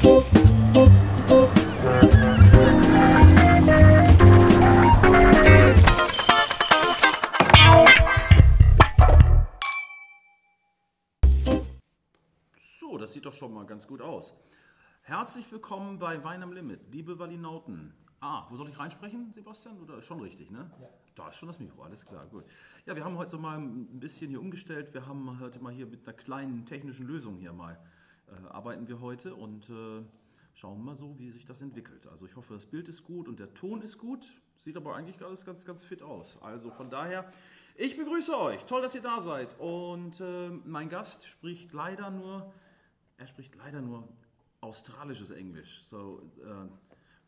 So, das sieht doch schon mal ganz gut aus. Herzlich willkommen bei Wein am Limit, liebe Wallinauten. Wo soll ich reinsprechen, Sebastian? Oder ist schon richtig, ne? Ja. Da ist schon das Mikro, alles klar, gut. Ja, wir haben heute so mal ein bisschen hier umgestellt. Wir haben heute mal hier mit einer kleinen technischen Lösung hier mal arbeiten wir heute und schauen mal so, wie sich das entwickelt. Also ich hoffe, das Bild ist gut und der Ton ist gut. Sieht aber eigentlich alles ganz fit aus. Also von daher, ich begrüße euch. Toll, dass ihr da seid. Und mein Gast spricht leider nur australisches Englisch. So,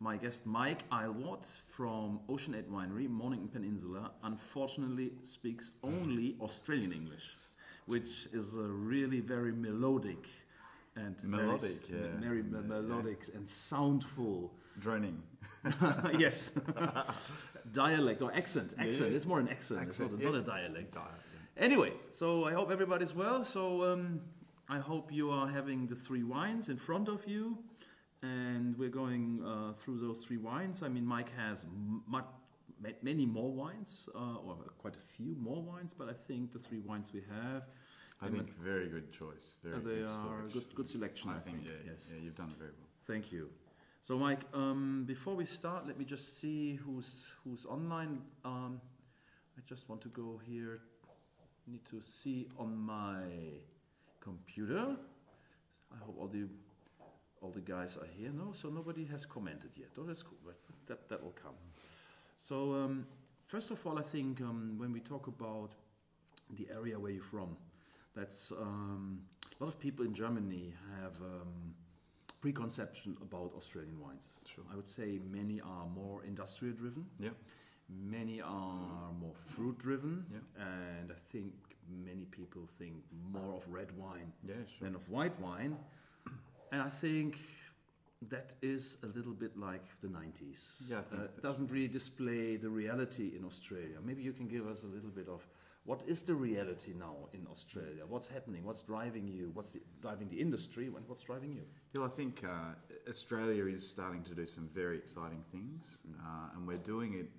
my guest Mike Aylward from Ocean 8 Winery, Mornington Peninsula, unfortunately speaks only Australian English, which is a really very melodic and melodic and soundful. Droning. Yes. Dialect or accent. Yeah. It's more an accent. It's not a dialect. Anyway, so I hope everybody's well. So I hope you are having the three wines in front of you, and we're going through those three wines. I mean, Mike has many more wines, or quite a few more wines, but I think the three wines we have, I think very good choice. They are good selection. I think. Yes. Yeah, you've done very well. Thank you. So, Mike, before we start, let me just see who's online. I just want to go here. Need to see on my computer. I hope all the guys are here. No, so nobody has commented yet. Oh, that's cool. But that will come. So first of all, I think when we talk about the area where you're from, that's a lot of people in Germany have preconception about Australian wines. Sure. I would say many are more industrial driven. Yeah. Many are more fruit driven. Yeah. And I think many people think more of red wine than of white wine. And I think that is a little bit like the 90s. Yeah, it doesn't really display the reality in Australia. Maybe you can give us a little bit of what is the reality now in Australia? What's happening? What's driving you? What's driving the industry? And what's driving you? Well, I think Australia is starting to do some very exciting things, and we're doing it.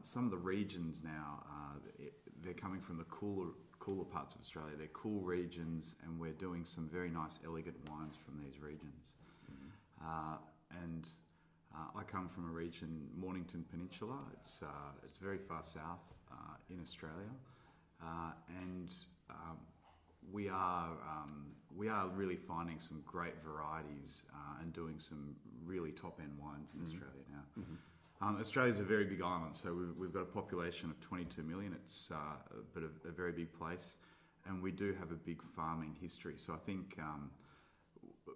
Some of the regions now, they're coming from the cooler parts of Australia. They're cool regions, and we're doing some very nice, elegant wines from these regions. I come from a region, Mornington Peninsula. It's very far south in Australia, and we are really finding some great varieties and doing some really top-end wines in Australia now. Australia's a very big island, so we've got a population of 22 million. It's but a very big place, and we do have a big farming history. So I think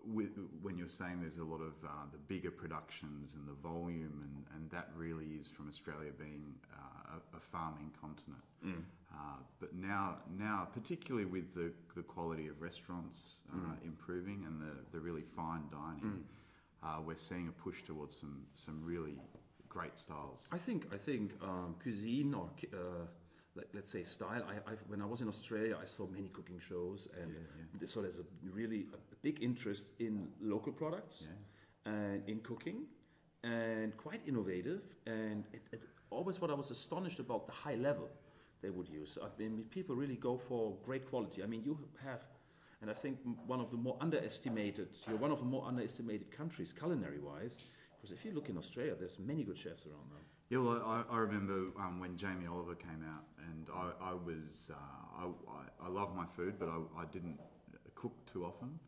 when you're saying there's a lot of the bigger productions and the volume, and that really is from Australia being a farming continent. But now, particularly with the quality of restaurants improving and the really fine dining, we're seeing a push towards some really great styles. I think cuisine or let's say style. When I was in Australia, I saw many cooking shows, and so there's a big interest in local products and in cooking, and quite innovative. And it always what I was astonished about the high level they would use. I mean, people really go for great quality. I mean, you have, and I think you're one of the more underestimated countries culinary-wise. Because if you look in Australia, there's many good chefs around now. Yeah, well, I remember when Jamie Oliver came out, and I love my food, but I didn't cook too often.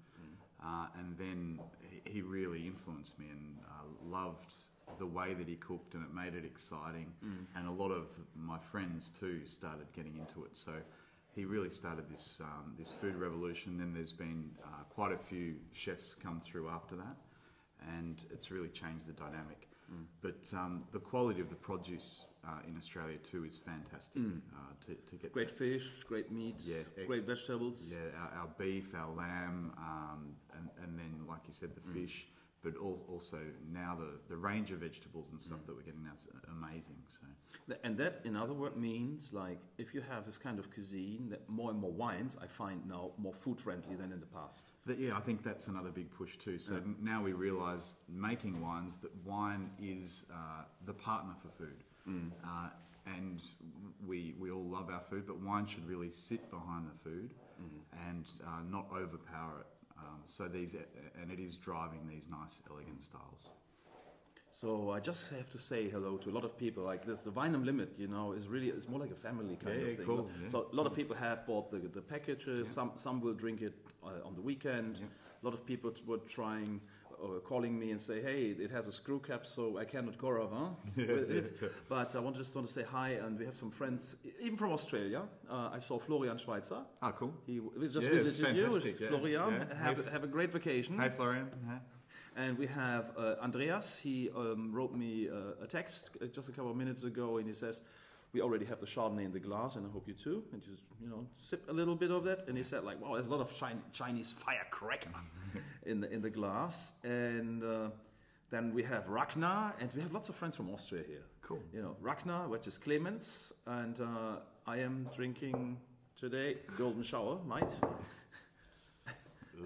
And then he really influenced me, and loved the way that he cooked, and it made it exciting. And a lot of my friends too started getting into it. So he really started this food revolution. Then there's been quite a few chefs come through after that, and it's really changed the dynamic. But the quality of the produce in Australia too is fantastic. To get great fish, great meats, great vegetables. Yeah, our beef, our lamb, and then, like you said, the fish. but also now the range of vegetables and stuff that we're getting now is amazing. So, and that, in other words, means like if you have this kind of cuisine, that more and more wines I find now more food friendly than in the past. I think that's another big push too. So now we realise making wines that wine is the partner for food, and we all love our food, but wine should really sit behind the food and not overpower it. So it is driving these nice, elegant styles. So I just have to say hello to a lot of people. Like this, the Wine Limit, it's more like a family kind of thing. Cool. So a lot of people have bought the packages. Yeah. Some will drink it on the weekend. Yeah. A lot of people were calling me and say, "Hey, it has a screw cap, so I cannot caravan with it." But I just want to say hi, and we have some friends, even from Australia. I saw Florian Schweitzer. Ah, cool. He just visited you. Florian, have a great vacation. Hi, Florian. Hi. And we have Andreas. He wrote me a text just a couple of minutes ago, and he says, "We already have the Chardonnay in the glass, and I hope you too." And just sip a little bit of that. And he said, like, "Wow, there's a lot of Chinese firecracker in the glass." And then we have Ragnar, and we have lots of friends from Austria here. Cool. Ragnar, which is Clemens, and I am drinking today Golden Shower, mate.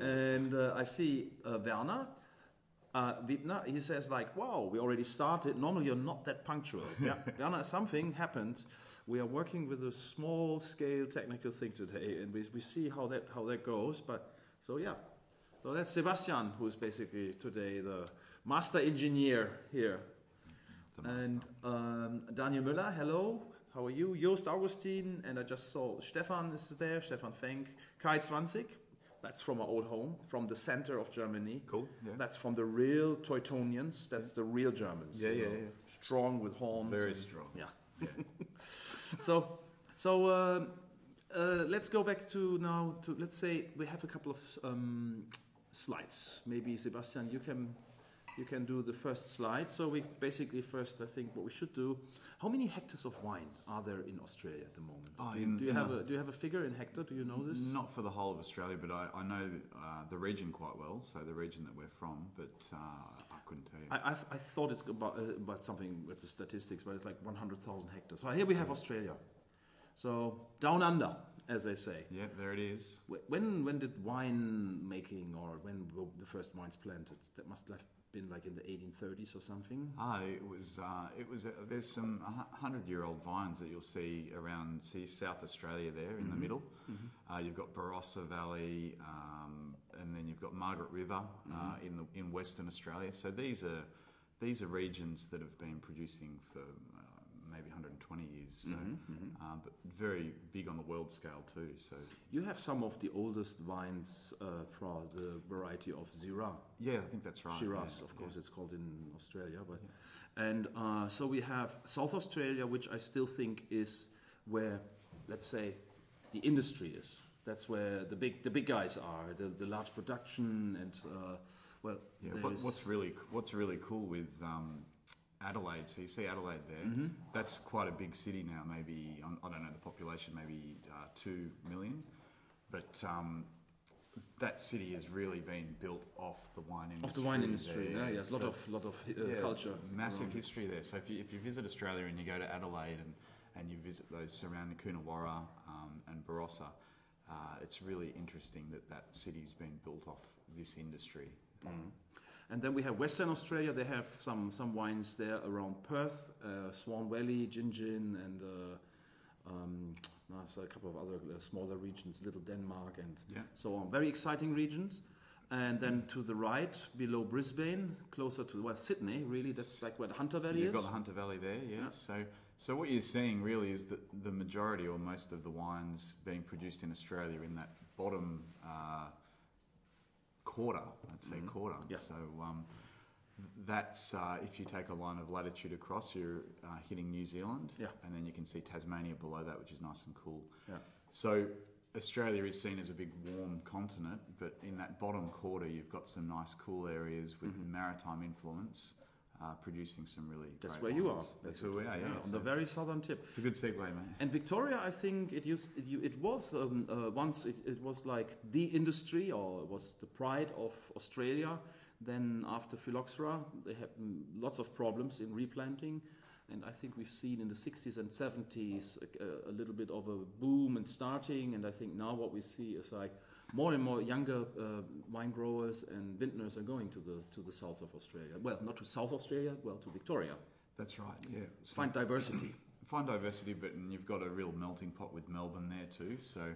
And I see Werner. Wiebner, he says like, "Wow, we already started. Normally you're not that punctual." Yeah, Werner, something happened. We are working with a small scale technical thing today, and we see how that goes. But so that's Sebastian, who is basically today the master engineer here. And Daniel Müller, hello. How are you? Joost Augustin, and I just saw Stefan is there. Stefan Fenk, Kai 20. That's from our old home, from the center of Germany. Cool. Yeah. That's from the real Teutonians. That's the real Germans. Yeah. Strong with horns. Very strong. Yeah. So let's go back to let's say we have a couple of slides. Maybe Sebastian, you can do the first slide. So we basically first, I think, what we should do. How many hectares of wine are there in Australia at the moment? Do you have a figure in hectare? Do you know this? Not for the whole of Australia, but I know the region quite well. So the region that we're from, but I couldn't tell you. I thought it's about something with the statistics, but it's like 100,000 hectares. So here we have Australia. So down under, as they say. Yeah, there it is. When did wine making, or when were the first wines planted? That must have been like in the 1830s or something. It was. There's some 100-year-old vines that you'll see around South Australia there in the middle. Mm-hmm. You've got Barossa Valley, and then you've got Margaret River in Western Australia. So these are regions that have been producing for maybe 120 years, so, but very big on the world scale too. So you have some of the oldest vines for the variety of Syrah. Yeah, I think that's right. Shiraz, of course, it's called in Australia. But and so we have South Australia, which I still think is where, let's say, the industry is. That's where the big guys are, the large production and what's really cool with Adelaide, so you see Adelaide there, that's quite a big city now, maybe, I don't know the population, maybe 2 million, but that city has really been built off the wine industry. Off the wine industry, yes, lot of culture. Massive history there. So if you visit Australia and you go to Adelaide and you visit those surrounding Coonawarra and Barossa, it's really interesting that city's been built off this industry. And then we have Western Australia. They have some wines there around Perth, Swan Valley, Gingin, and so a couple of other smaller regions, Little Denmark, and so on. Very exciting regions. And then to the right, below Brisbane, closer to Sydney, really, that's like where the Hunter Valley is. You've got the Hunter Valley there, yeah. So what you're seeing really is that the majority or most of the wines being produced in Australia in that bottom quarter, I'd say quarter. Yeah. So that's if you take a line of latitude across, you're hitting New Zealand, and then you can see Tasmania below that, which is nice and cool. Yeah. So Australia is seen as a big warm continent, but in that bottom quarter, you've got some nice cool areas with maritime influence, producing some really That's great where wines. you are. That's where we are, yeah. On the very southern tip. It's a good segue, mate. And Victoria, I think it was once it was like the industry, or it was the pride of Australia. Then after phylloxera, they had lots of problems in replanting. And I think we've seen in the 60s and 70s a little bit of a boom and starting. And I think now what we see is like more and more younger wine growers and vintners are going to the south of Australia. Well, not to South Australia, well, to Victoria. That's right, yeah. So find diversity. Find diversity, but you've got a real melting pot with Melbourne there too. So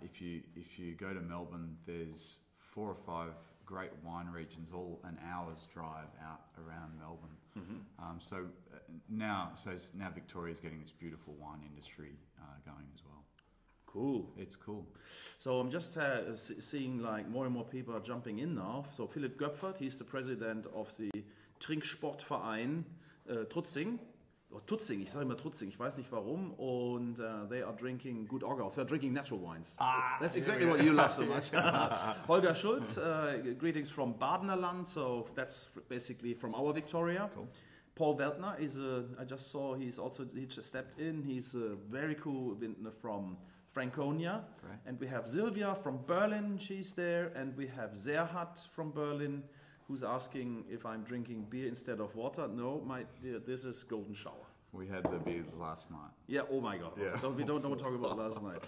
if you go to Melbourne, there's 4 or 5 great wine regions, all an hour's drive out around Melbourne. Mm-hmm. So now Victoria's getting this beautiful wine industry going as well. Cool. It's cool. So I'm just seeing like more and more people are jumping in now. So Philipp Göpfert, he's the president of the Trinksportverein Tutzing. Or Tutzing, ich sage immer Tutzing, ich weiß nicht warum. Und they are drinking good orgals. They're drinking natural wines. That's exactly what you love so much. Holger Schulz, greetings from Badenerland. So that's basically from our Victoria. Cool. Paul Weltner is I just saw he just stepped in. He's a very cool vintner from Franconia. Right. And we have Silvia from Berlin, she's there. And we have Serhat from Berlin, who's asking if I'm drinking beer instead of water. No, my dear, this is Golden Shower. We had the beers last night. Yeah, oh my God. Yeah. So we don't know what to talk about last night.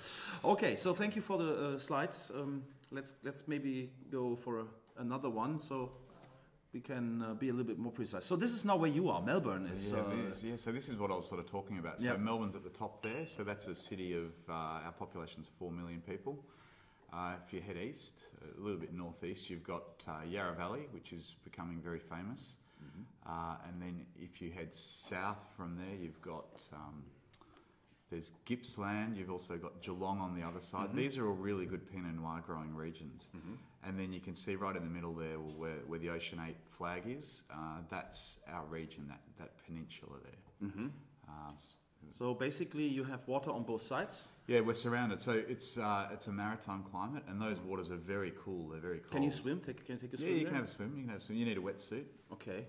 Okay, so thank you for the slides. Let's maybe go for another one so we can be a little bit more precise. So this is now where you are. Melbourne is... Yeah, so this is what I was sort of talking about. So Melbourne's at the top there. So that's a city of, our population's 4 million people. If you head east, a little bit northeast, you've got Yarra Valley, which is becoming very famous. Mm-hmm. And then if you head south from there, you've got, there's Gippsland, you've also got Geelong on the other side. Mm-hmm. These are all really good Pinot Noir growing regions. Mm-hmm. And then you can see right in the middle there where the Ocean 8 flag is, that's our region, that peninsula there. Mm-hmm. So basically you have water on both sides? Yeah, we're surrounded. So it's a maritime climate, and those waters are very cool. They're very cold. Can you swim? Can you take a swim? Yeah, you there? can have a swim. You can have a swim. You need a wetsuit. Okay.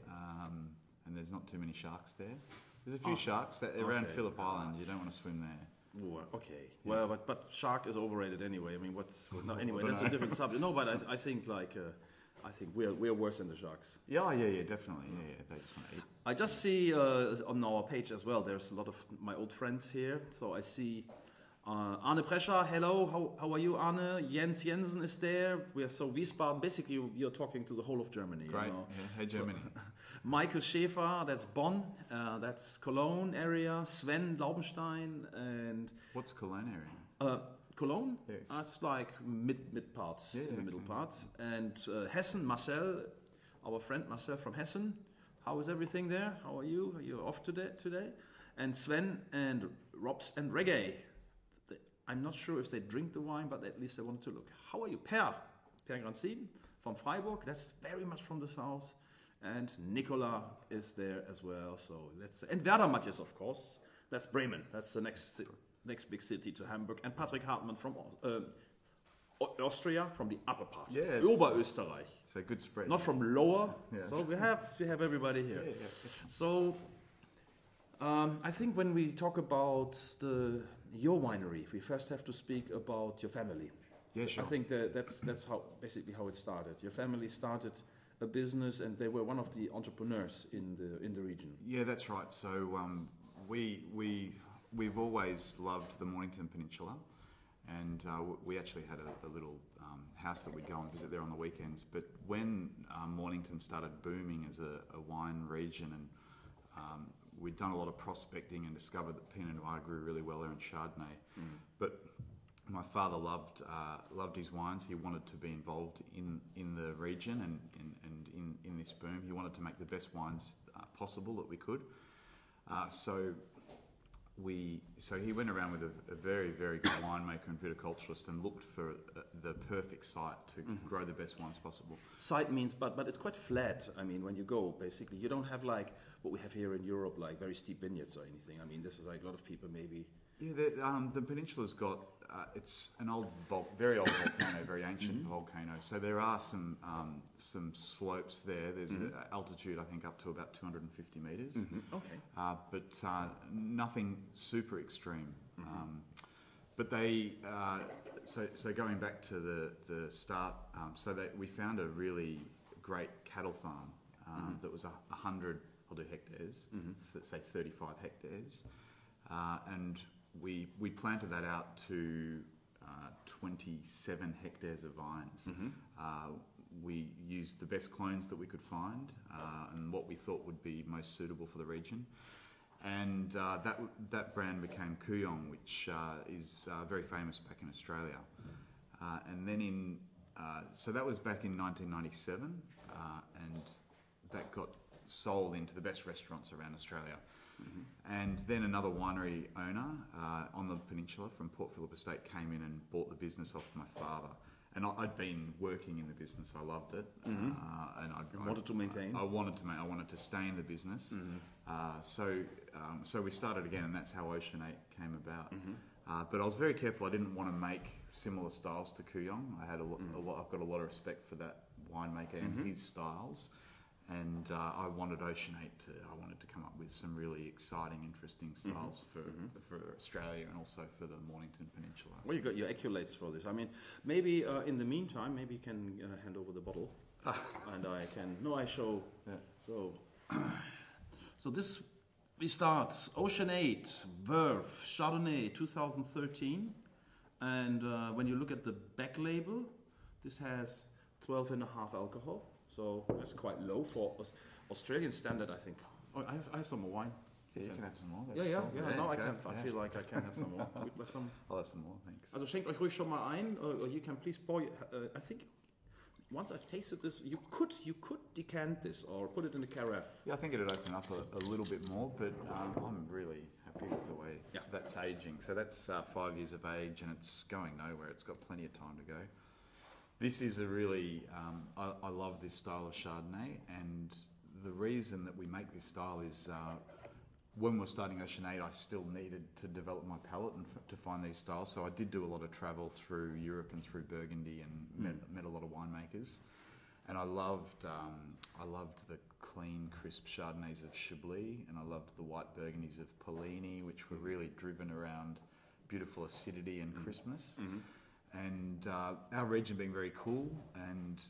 And there's not too many sharks there. There's a few sharks around Phillip Island. You don't want to swim there. Ooh, okay. Yeah. Well, but shark is overrated anyway. I mean, anyway, that's a different subject. No, but I think like. I think we're worse than the sharks. Yeah, definitely. Yeah, they just want to eat. I just see on our page as well, there's a lot of my old friends here. So I see Arne Prescher, hello, how are you, Arne? Jens Jensen is there. We are so Wiesbaden, basically you're talking to the whole of Germany. Great, you know? Yeah. Hey Germany. So, Michael Schäfer, that's Bonn, that's Cologne area, Sven Laubenstein, and... What's Cologne area? Cologne, yes. It's like mid parts, in the middle part. And Hessen, Marcel, our friend Marcel from Hessen. How is everything there? How are you? Are you off today? And Sven and Robs and Reggae. I'm not sure if they drink the wine, but at least they want to look. How are you? Per Granzin from Freiburg. That's very much from the south. And Nicola is there as well. So and Werder Matthias, of course. That's Bremen. That's the next big city to Hamburg, and Patrick Hartmann from Austria, from the upper part, Oberösterreich. So good spread. Not from lower. Yeah. So we have everybody here. Yeah. So I think when we talk about your winery, we first have to speak about your family. Yeah, sure. I think that's basically how it started. Your family started a business, and they were one of the entrepreneurs in the region. Yeah, that's right. So we've always loved the Mornington Peninsula, and we actually had a little house that we'd go and visit there on the weekends. But when Mornington started booming as a wine region, and we'd done a lot of prospecting and discovered that Pinot Noir grew really well there in Chardonnay. Mm. But my father loved his wines. He wanted to be involved in the region and in this boom. He wanted to make the best wines possible that we could. So he went around with a very, very good winemaker and viticulturist and looked for the perfect site to grow the best wines possible. Site means, but it's quite flat. I mean, when you go, basically, you don't have like what we have here in Europe, like very steep vineyards or anything. I mean, this is like a lot of people maybe... Yeah, the peninsula's got, it's an very old volcano, very ancient volcano. So there are some slopes there. There's an altitude, I think, up to about 250 metres. Mm-hmm. Okay. But nothing super extreme. But they, so going back to the start, so that we found a really great cattle farm that was 100, I'll do hectares, say 35 hectares, and we planted that out to 27 hectares of vines. We used the best clones that we could find and what we thought would be most suitable for the region. And that brand became Kuyong, which is very famous back in Australia. And then so that was back in 1997, and that got sold into the best restaurants around Australia. And then another winery owner on the peninsula from Port Phillip Estate came in and bought the business off my father. And I'd been working in the business. I loved it, and I wanted to maintain. I wanted to stay in the business. So we started again, and that's how Ocean 8 came about. But I was very careful. I didn't want to make similar styles to Kuyong. I had I've got a lot of respect for that winemaker and his styles. And I wanted Ocean 8 I wanted to come up with some really exciting, interesting styles for Australia and also for the Mornington Peninsula. Well, you got your accolades for this. I mean, maybe in the meantime, maybe you can hand over the bottle, and I can. No, I show. Yeah. So this we start Ocean 8 Verve Chardonnay 2013, and when you look at the back label, this has 12.5 alcohol. So that's quite low for Australian standard, I think. Oh, I have some more wine. Yeah, you can have some more. Yeah. No, I can. I feel like I can have some more. I'll have some more, thanks. Also schenkt euch ruhig schon mal ein, or you can please pour. I think once I've tasted this, you could decant this or put it in a carafe. Yeah, I think it'd open up a little bit more, but I'm really happy with the way that's aging. So that's 5 years of age, and it's going nowhere. It's got plenty of time to go. This is a really, I love this style of Chardonnay, and the reason that we make this style is when we're starting Ocean 8, I still needed to develop my palate and to find these styles. So I did do a lot of travel through Europe and through Burgundy and met a lot of winemakers. And I loved the clean, crisp Chardonnays of Chablis, and I loved the white Burgundies of Polini, which were really driven around beautiful acidity and crispness. And our region being very cool, and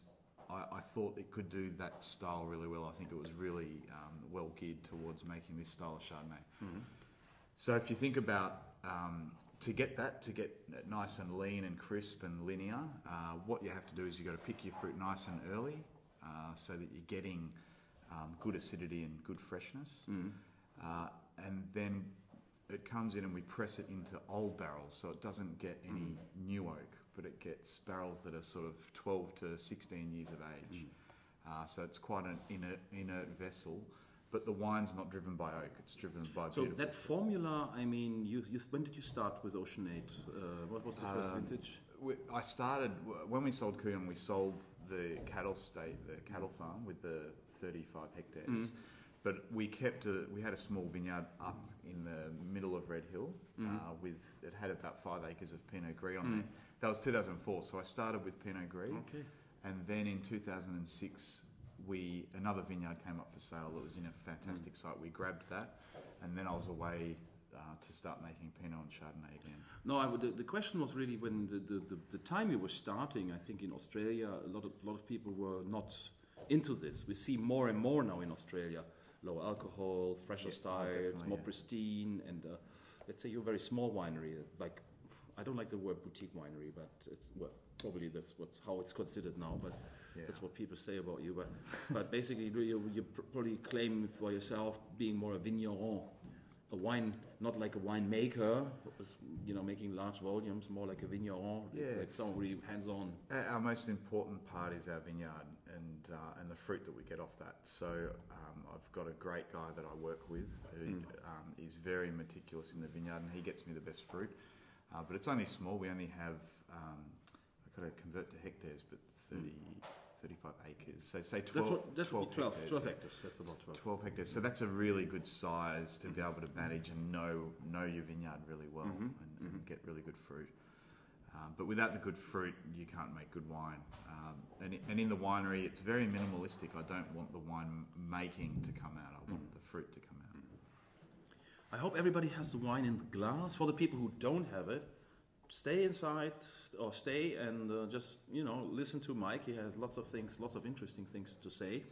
I thought it could do that style really well. I think it was really well geared towards making this style of Chardonnay. So if you think about to get nice and lean and crisp and linear, what you have to do is you've got to pick your fruit nice and early so that you're getting good acidity and good freshness. And then it comes in and we press it into old barrels, so it doesn't get any new oak, but it gets barrels that are sort of 12 to 16 years of age. So it's quite an inert vessel, but the wine's not driven by oak, it's driven by beautiful. So that formula, I mean, when did you start with Ocean 8? What was the first vintage? I started, when we sold Kuyong, we sold the cattle farm with the 35 hectares. But we had a small vineyard up in the middle of Red Hill it had about 5 acres of Pinot Gris on there. That was 2004, so I started with Pinot Gris. Okay. And then in 2006, another vineyard came up for sale that was in a fantastic site. We grabbed that, and then I was away to start making Pinot and Chardonnay again. No, the question was really when the time you were starting. I think in Australia, a lot of people were not into this. We see more and more now in Australia. Low alcohol, fresher styles, more pristine, and let's say you're a very small winery. Like, I don't like the word boutique winery, but probably that's how it's considered now. But that's what people say about you. But basically, you probably claim for yourself being more a vigneron, a wine, not like a winemaker, making large volumes, more like a vigneron, like someone really hands-on. Our most important part is our vineyard and the fruit that we get off that. So I've got a great guy that I work with who is very meticulous in the vineyard, and he gets me the best fruit. But it's only small. We only have, I've got to convert to hectares, but 35 acres. So say 12 hectares. 12 hectares. That's about 12 hectares. So that's a really good size to be able to manage and know your vineyard really well and get really good fruit. But without the good fruit, you can't make good wine. And in the winery, it's very minimalistic. I don't want the wine making to come out. I want the fruit to come out. I hope everybody has the wine in the glass. For the people who don't have it, stay inside or stay and just, you know, listen to Mike. He has lots of things, lots of interesting things to say.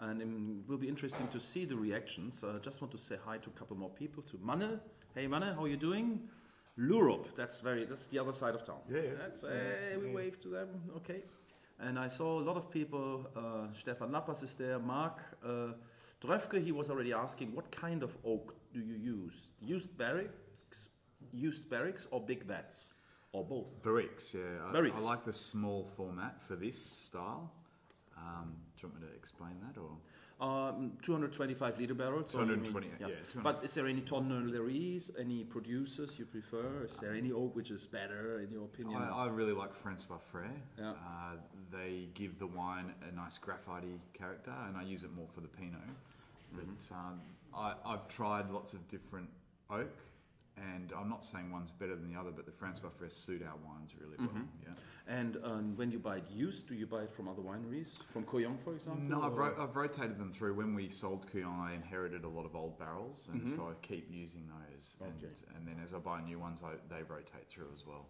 And it will be interesting to see the reactions. I just want to say hi to a couple more people. To Manne. Hey Manne, how are you doing? Lurup, that's the other side of town. We wave to them, okay. And I saw a lot of people. Stefan Lappers is there. Mark Dröfke, he was already asking, what kind of oak do you use? Used barracks or big vats? Or both? Barracks, yeah. Barracks. I like the small format for this style. Do you want me to explain that, or? 225 liter barrels. 220, yeah. But is there any tonnelleries, any producers you prefer? Is there any oak which is better in your opinion? I really like Francois Frère. Yeah. They give the wine a nice graphite character, and I use it more for the Pinot. But I've tried lots of different oak, and I'm not saying one's better than the other, but the Francois Frère suit our wines really well. Yeah. And when you buy it used, do you buy it from other wineries? From Couillon, for example? No, I've rotated them through. When we sold Couillon, I inherited a lot of old barrels, and so I keep using those. And then as I buy new ones, they rotate through as well.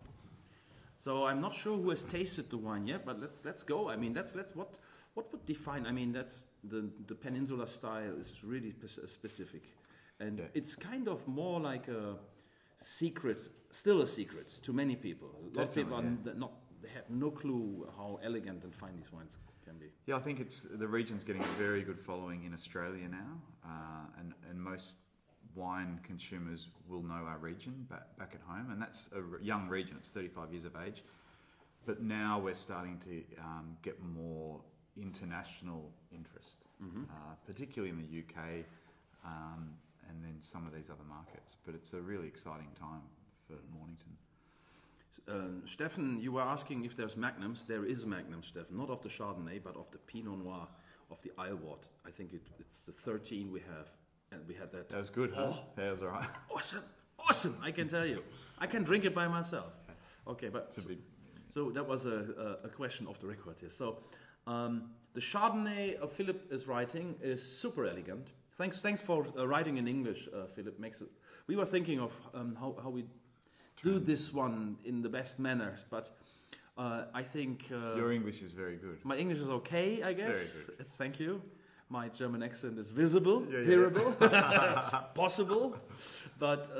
So I'm not sure who has tasted the wine yet, but let's go. I mean, what would define? I mean, that's the Peninsula style is really specific, and it's kind of more like a secret, still a secret to many people. A lot of people they have no clue how elegant and fine these wines can be. Yeah, I think the region's getting a very good following in Australia now, and most wine consumers will know our region back at home, and that's a young region. It's 35 years of age, but now we're starting to get more international interest, particularly in the UK, and then some of these other markets. But it's a really exciting time for Mornington. Stefan, you were asking if there's magnums. There is magnums, Stefan, not of the Chardonnay, but of the Pinot Noir, of the Isle-Wort. I think it's the 13 we have, and we had that. That was good, huh? That was all right. Awesome! I can tell you, I can drink it by myself. Okay, but so that was a question off the record here. So the Chardonnay Philip is writing is super elegant. Thanks for writing in English, Philip. We were thinking of how we do this one in the best manners, but I think your English is very good. My English is okay, I guess. Very good. Thank you. My German accent is visible, hearable, possible. But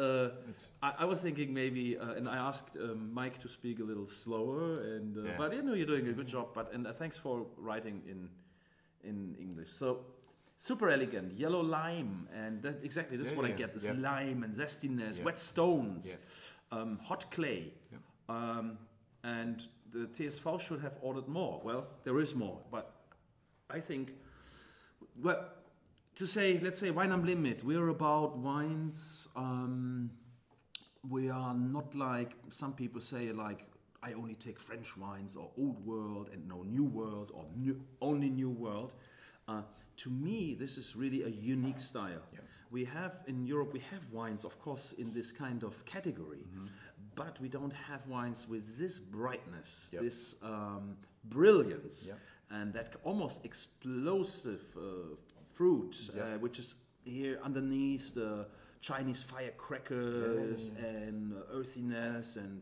I was thinking maybe, and I asked Mike to speak a little slower. But you know, you're doing a good job. And thanks for writing in English. So. Super elegant, yellow lime, and this is what I get, this lime and zestiness, wet stones, hot clay, and the TSV should have ordered more. Well, there is more, but I think, let's say Wine am Limit, we're about wines, we are not like, some people say like, I only take French wines or Old World and no New World or only New World. To me, this is really a unique style. Yeah. We have in Europe, we have wines, of course, in this kind of category, but we don't have wines with this brightness, this brilliance, and that almost explosive fruit, which is here underneath the Chinese firecrackers and earthiness and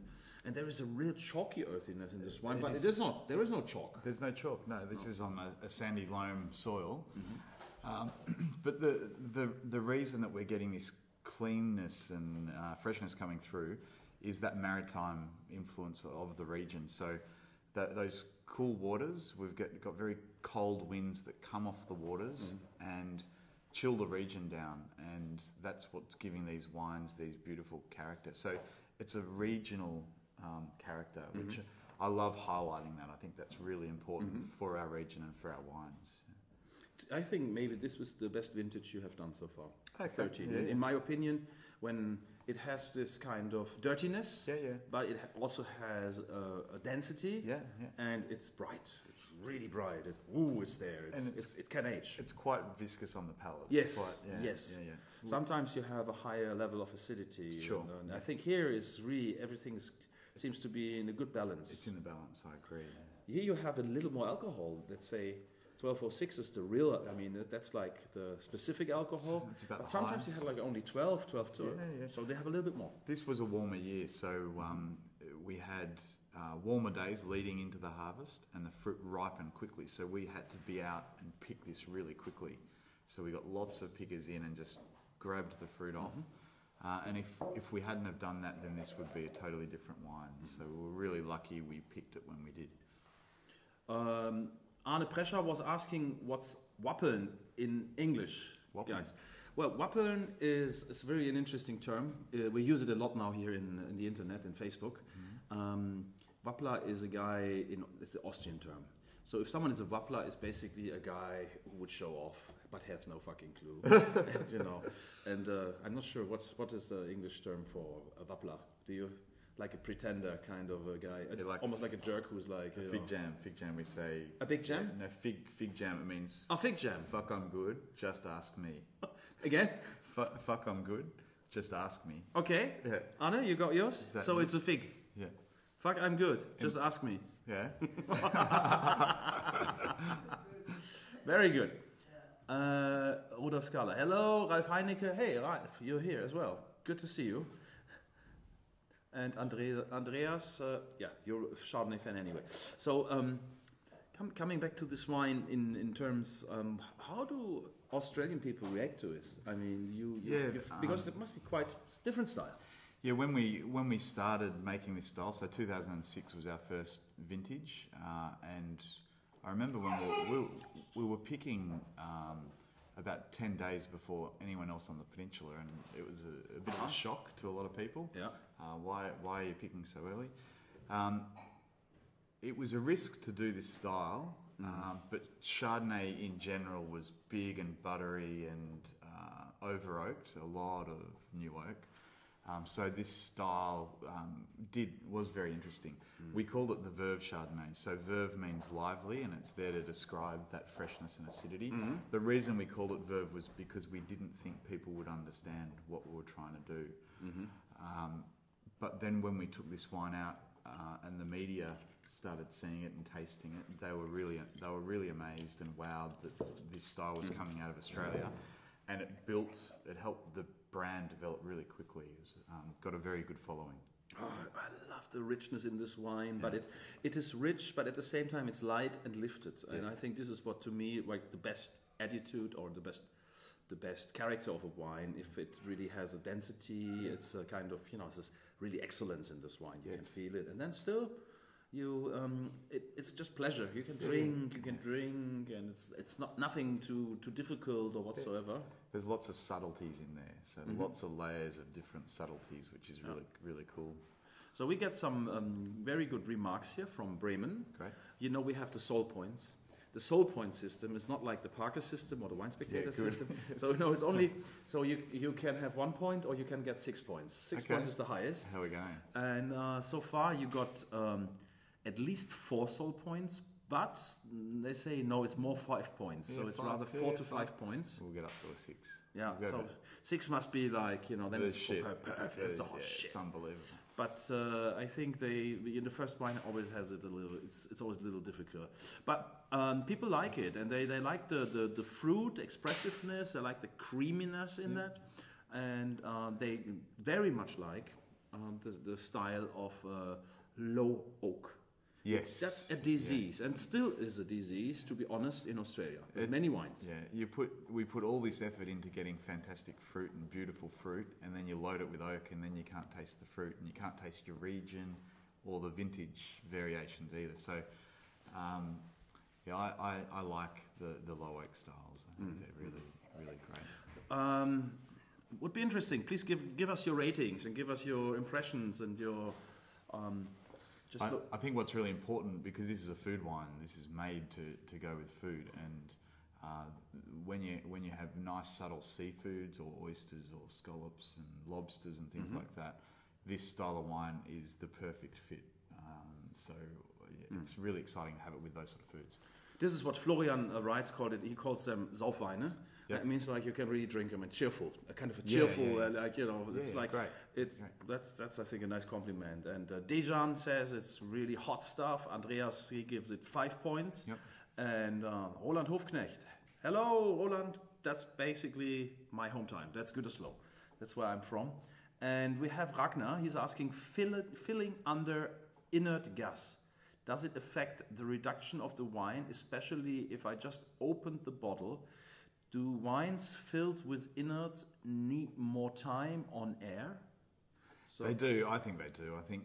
there is a real chalky earthiness in this wine, but it is not. There is no chalk. There's no chalk. No, this is on a sandy loam soil. But the reason that we're getting this cleanness and freshness coming through is that maritime influence of the region. So those cool waters, we've got very cold winds that come off the waters and chill the region down, and that's what's giving these wines these beautiful character. So it's a regional character, which I love highlighting that. I think that's really important for our region and for our wines. I think maybe this was the best vintage you have done so far. Okay. 13. Yeah. In my opinion, when it has this kind of dirtiness, but it also has a density, and it's bright. It's really bright. It's there. It can age. It's quite viscous on the palate. Yes. Yes. Sometimes you have a higher level of acidity. Sure. And I think here is really everything seems to be in a good balance. It's in the balance. I agree. Here you have a little more alcohol. Let's say 1206 is the real. I mean, that's like the specific alcohol. It's about but the sometimes highest. you have like only 12, 2. So they have a little bit more. This was a warmer year, so we had warmer days leading into the harvest, and the fruit ripened quickly. So we had to be out and pick this really quickly. So we got lots of pickers in and just grabbed the fruit off. And if we hadn't have done that, then this would be a totally different wine. So we were really lucky we picked it when we did. Arne Prescher was asking what's Wappeln in English, Wappeln. guys. Well, Wappeln is a very interesting term. We use it a lot now here in the internet and Facebook. Wappler is a guy, it's an Austrian term. So if someone is a Wappler, it's basically a guy who would show off, but has no fucking clue. And, you know, and I'm not sure what is the English term for a Wappler. Do you like a pretender kind of a guy, almost like a jerk who's like fig jam. Fig jam, we say. A big jam? No, fig jam. It means. Oh, fig jam. Fuck, I'm good. Just ask me. Again? Fuck, I'm good. Just ask me. Okay. Yeah. Anna, you got yours. So it's a fig. Yeah. Fuck, I'm good. Just ask me. Yeah. Very good. Rudolf Scala. Hello, Ralf Heinecke. Hey, Ralf, you're here as well. Good to see you. And Andreas, yeah, you're a Chardonnay fan anyway. So, coming back to this wine in terms, how do Australian people react to this? I mean, because it must be quite different style. Yeah, when we started making this style, so 2006 was our first vintage, and I remember when we were picking about 10 days before anyone else on the peninsula, and it was a bit of a shock to a lot of people. Yeah. Why are you picking so early? It was a risk to do this style, but Chardonnay in general was big and buttery and over-oaked, a lot of new oak. So this style was very interesting. We called it the Verve Chardonnay. So Verve means lively, and it's there to describe that freshness and acidity. The reason we called it Verve was because we didn't think people would understand what we were trying to do. But then when we took this wine out and the media started seeing it and tasting it, they were really amazed and wowed that this style was coming out of Australia, and it helped the brand develop really quickly. It's got a very good following. Oh, I love the richness in this wine, but it is rich, but at the same time it's light and lifted. Yeah. And I think this is what, to me, like the best attitude or the best character of a wine. If it really has a density, it's a kind of, it's this really excellence in this wine. You can feel it, and then still, it's just pleasure. You can drink, and it's not nothing too difficult or whatsoever. There's lots of subtleties in there, so lots of layers of different subtleties, which is really cool. So we get some very good remarks here from Bremen. Great. We have the soul points. The soul point system is not like the Parker system or the Wine Spectator system. So it's only you can have 1 point or you can get 6 points. 6 points is the highest. How are we going? And so far you got at least 4 soul points, but they say no, it's more 5 points. So it's rather 4 to 5 points. We'll get up to a 6. Yeah, so 6 must be like, then it's perfect. It's a hot shit. It's unbelievable. But I think in the first wine always has it a little. It's always a little difficult. But people like it, and they like the fruit expressiveness. They like the creaminess in that, and they very much like the style of low oak. Yes, that's a disease, and still is a disease, to be honest, in Australia. With many wines. Yeah, we put all this effort into getting fantastic fruit and beautiful fruit, and then you load it with oak, and then you can't taste the fruit, and you can't taste your region or the vintage variations either. So, I like the low oak styles. I think they're really great. Would be interesting. Please give us your ratings and give us your impressions and your. I think what's really important, because this is a food wine, this is made to go with food, and when you have nice subtle seafoods or oysters or scallops and lobsters and things like that, this style of wine is the perfect fit. It's really exciting to have it with those sort of foods. This is what Florian Reitz called it. He calls them Saufweine. Yeah. That means like you can really drink them and cheerful, a kind of a cheerful, it's like great. That's I think a nice compliment. And Dejan says it's really hot stuff. Andreas, he gives it 5 points. Yep. And Roland Hofknecht, hello Roland. That's basically my hometown. That's Gütersloh. That's where I'm from. And we have Ragnar, he's asking, filling under inert gas, does it affect the reduction of the wine, especially if I just opened the bottle? Do wines filled with inert need more time on air? So They do, I think they do. I think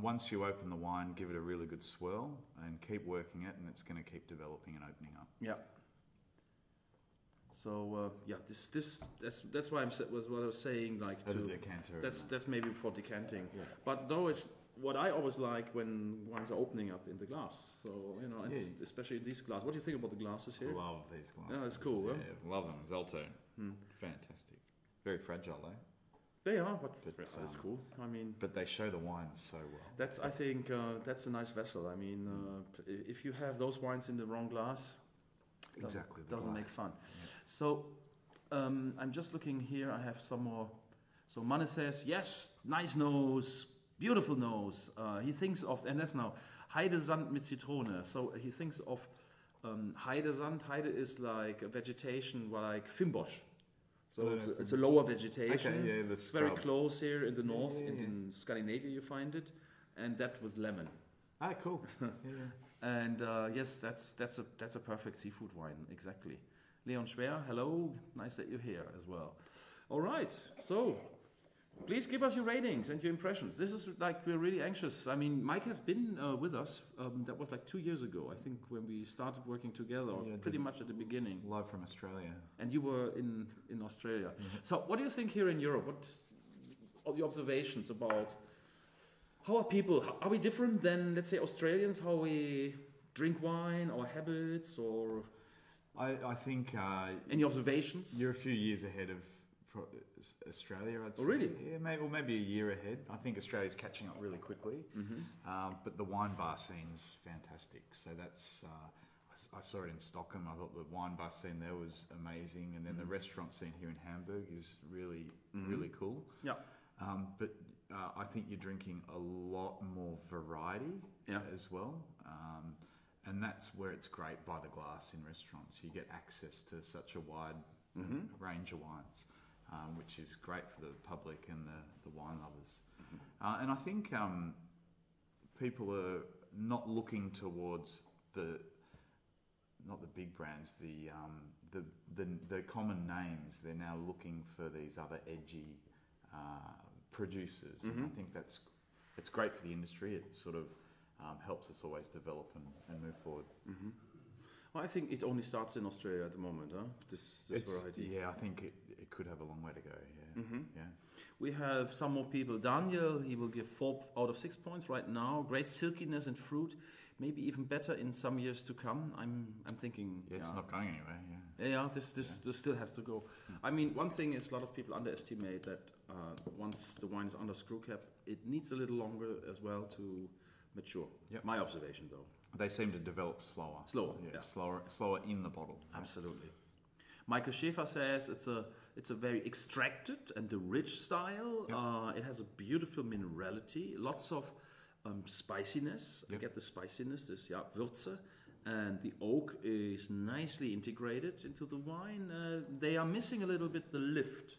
once you open the wine, give it a really good swirl and keep working it, and it's going to keep developing and opening up. Yeah. So yeah, that's why was what I was saying, like the decanter. That's maybe for decanting. Yeah. But though it's what I always like when wines are opening up in the glass. So and especially in these glasses. What do you think about the glasses here? Love these glasses. Yeah, it's cool. Yeah, Huh? love them. Zalto, fantastic. Very fragile though. They are, but it's cool. I mean, but they show the wines so well. I think that's a nice vessel. I mean, if you have those wines in the wrong glass, doesn't make fun. Yeah. So I'm just looking here. I have some more. So Manne says, yes, nice nose, beautiful nose. He thinks of, and that's now Heidesand mit Zitrone. So he thinks of Heidesand. Heide is like a vegetation like Fimbosch. So it's a lower vegetation. Okay, yeah, it's very close here in the north. In Scandinavia you find it, and that was lemon. Ah, cool. And yes, that's a perfect seafood wine, exactly. Leon Schwer, hello, nice that you're here as well. All right, so please give us your ratings and your impressions. This is like, we're really anxious. I mean, Mike has been with us. That was like 2 years ago, I think, when we started working together, pretty much at the beginning. Live from Australia. And you were in Australia. Mm-hmm. So what do you think here in Europe? What are the observations about how are people, are we different than, let's say, Australians, how we drink wine, our habits, or... I think... any observations? You're a few years ahead of Australia, I'd say. Oh, really? Yeah, maybe a year ahead. I think Australia's catching up really quickly. Mm-hmm. But the wine bar scene's fantastic. So that's... I saw it in Stockholm. I thought the wine bar scene there was amazing. And then the restaurant scene here in Hamburg is really, really cool. Yeah. But I think you're drinking a lot more variety as well. And that's where it's great by the glass in restaurants. You get access to such a wide range of wines, which is great for the public and the wine lovers. And I think people are not looking towards not the big brands, the common names. They're now looking for these other edgy producers. And I think it's great for the industry. It sort of helps us always develop and move forward. Well, I think it only starts in Australia at the moment, huh? This variety. Yeah, I think it could have a long way to go. Yeah. We have some more people. Daniel, he will give 4 out of 6 points right now. Great silkiness and fruit, maybe even better in some years to come. I'm thinking. Yeah, it's not going anywhere. Yeah. This still has to go. I mean, one thing is a lot of people underestimate that once the wine is under screw cap, it needs a little longer as well to mature. Yep. My observation, though. They seem to develop slower. Slower in the bottle. Absolutely. Michael Schäfer says it's a very extracted and a rich style. Yep. It has a beautiful minerality, lots of spiciness. Yep. I get the spiciness, this Würze, and the oak is nicely integrated into the wine. They are missing a little bit the lift,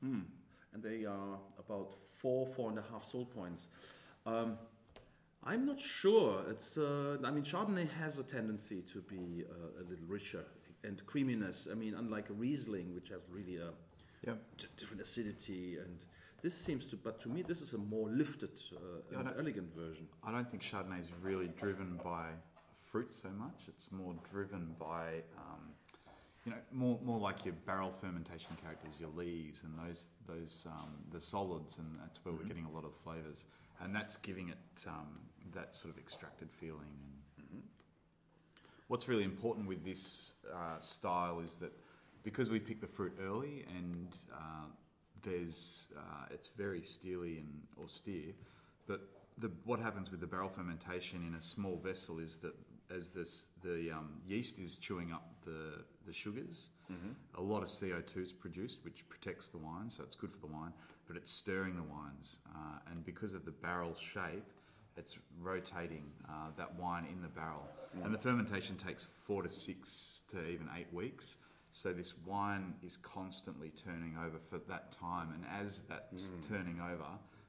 and they are about 4.5 salt points. I'm not sure. It's Chardonnay has a tendency to be a little richer and creaminess. I mean, unlike a Riesling, which has really a different acidity, and this seems to. But to me, this is a more lifted, elegant version. I don't think Chardonnay is really driven by fruit so much. It's more driven by, more like your barrel fermentation characters, your lees, and those the solids, and that's where we're getting a lot of the flavours. And that's giving it that sort of extracted feeling. What's really important with this style is that because we pick the fruit early and it's very steely and austere, but what happens with the barrel fermentation in a small vessel is that as the yeast is chewing up the sugars, a lot of CO2 is produced, which protects the wine, so it's good for the wine, but it's stirring the wines. And because of the barrel shape, it's rotating that wine in the barrel. And the fermentation takes 4 to 6 to even 8 weeks. So this wine is constantly turning over for that time, and as that's turning over,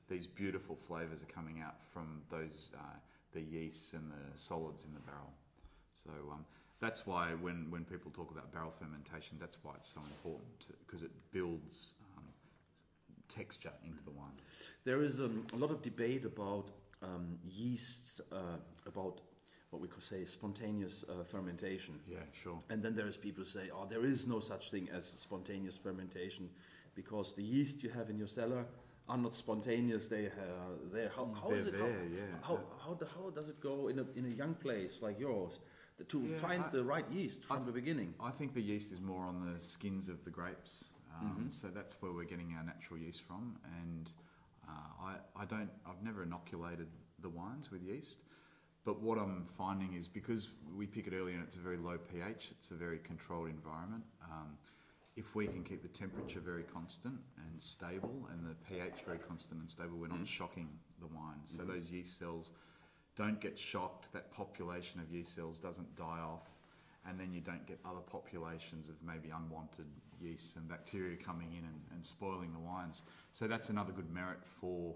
these beautiful flavours are coming out from those the yeasts and the solids in the barrel. So that's why when people talk about barrel fermentation, that's why it's so important, because it builds texture into the wine. There is a lot of debate about yeasts, about what we could say spontaneous fermentation. Yeah, sure. And then there's people who say, oh, there is no such thing as spontaneous fermentation because the yeast you have in your cellar are not spontaneous. They there. How is it? How does it go in a young place like yours to find the right yeast from the beginning? I think the yeast is more on the skins of the grapes. So that's where we're getting our natural yeast from, and I've never inoculated the wines with yeast, but what I'm finding is because we pick it early and it's a very low pH, it's a very controlled environment. If we can keep the temperature very constant and stable and the pH very constant and stable, we're not shocking the wine. So those yeast cells don't get shocked, that population of yeast cells doesn't die off, and then you don't get other populations of maybe unwanted yeasts and bacteria coming in and spoiling the wines. So that's another good merit for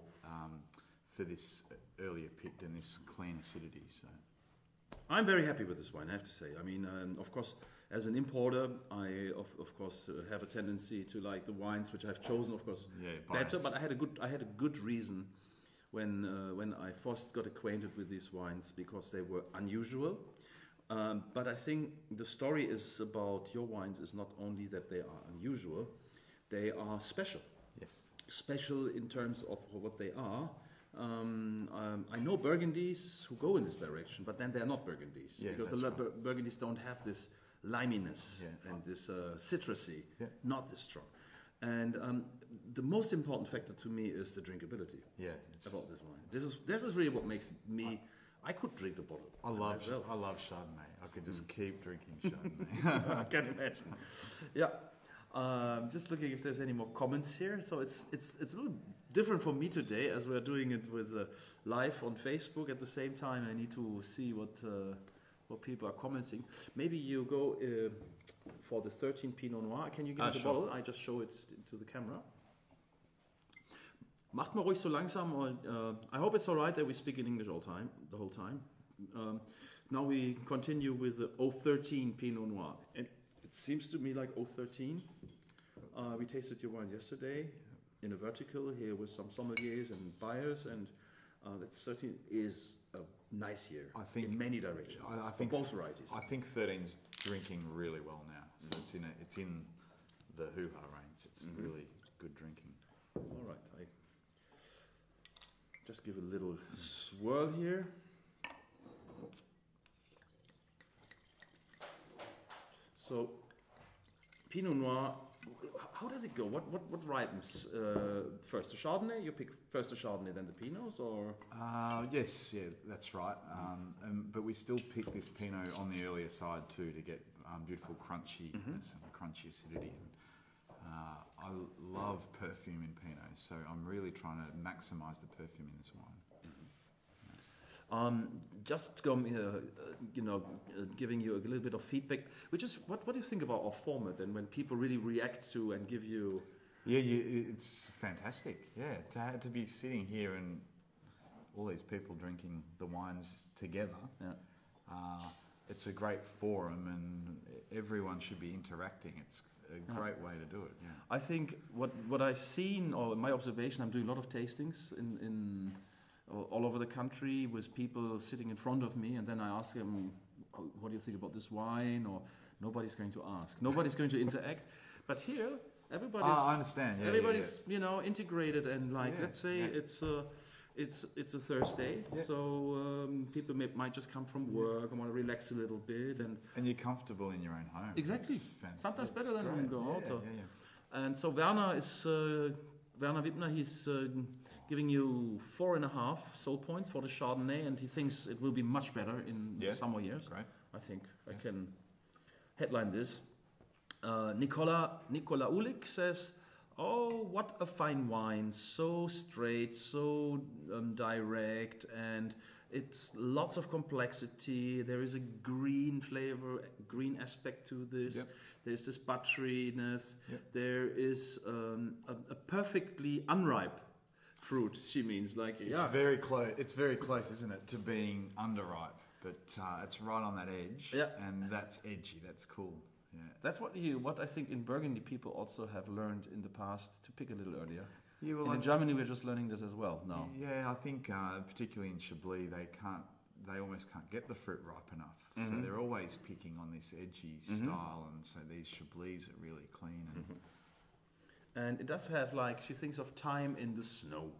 this earlier picked and this clean acidity. So I'm very happy with this wine, I have to say. I mean, of course, as an importer, I of course have a tendency to like the wines which I've chosen, of course, better. But I had a good reason when I first got acquainted with these wines because they were unusual. But I think the story is about your wines is not only that they are unusual, they are special. Yes. Special in terms of what they are. I know Burgundies who go in this direction, but then they're not Burgundies because the Burgundies don't have this liminess and this citrusy, not this strong. And the most important factor to me is the drinkability. About this wine. This is really what makes me. I could drink the bottle. I love Chardonnay. I could just keep drinking Chardonnay. I can imagine. Yeah. Just looking if there's any more comments here. So it's a little different for me today as we're doing it with live on Facebook at the same time. I need to see what people are commenting. Maybe you go for the 13 Pinot Noir. Can you give me the bottle? I just show it to the camera. Macht mal ruhig so langsam. I hope it's all right that we speak in English the whole time. Now we continue with the 013 Pinot Noir. And it seems to me like 013. We tasted your wines yesterday in a vertical here with some sommeliers and buyers, and that 13 is a nice year in many directions. I think both varieties. I think 13's drinking really well now. So it's in the hoo-ha range. It's really good drinking. All right. I just give a little swirl here. So, Pinot Noir, how does it go? What ripens first? The Chardonnay? You pick first the Chardonnay, then the Pinots, or? Yes, that's right. But we still pick this Pinot on the earlier side too to get beautiful crunchiness and crunchy acidity. I love perfume in Pinot, so I'm really trying to maximise the perfume in this wine. Just giving you a little bit of feedback, which is what do you think about our format and when people really react to and give you? It's fantastic. To be sitting here and all these people drinking the wines together. It's a great forum and everyone should be interacting. It's a great way to do it. I think what I've seen, or my observation, I'm doing a lot of tastings in all over the country with people sitting in front of me, and then I ask them, what do you think about this wine? Or nobody's going to ask. Nobody's going to interact. But here, everybody's... I understand. Everybody's, integrated, and let's say it's a Thursday, so people might just come from work and want to relax a little bit. And you're comfortable in your own home. Exactly. Sometimes better than when you go out. And so Werner Wittmer, he's giving you 4.5 soul points for the Chardonnay, and he thinks it will be much better in some more years. Right. I think I can headline this. Nicola Ulik says, "Oh, what a fine wine! So straight, so direct, and it's lots of complexity. There is a green flavor, green aspect to this. There's this butteriness. Yep. There is a perfectly unripe fruit. She means like It's very close. It's very close, isn't it, to being underripe? But it's right on that edge. Yeah. And that's edgy. That's cool. Yeah. That's what I think in Burgundy people also have learned in the past to pick a little earlier. Yeah, well, and in Germany we're just learning this as well now. Yeah, I think particularly in Chablis they almost can't get the fruit ripe enough. So they're always picking on this edgy style, and so these Chablis are really clean. And it does have, like, she thinks of time in the snow.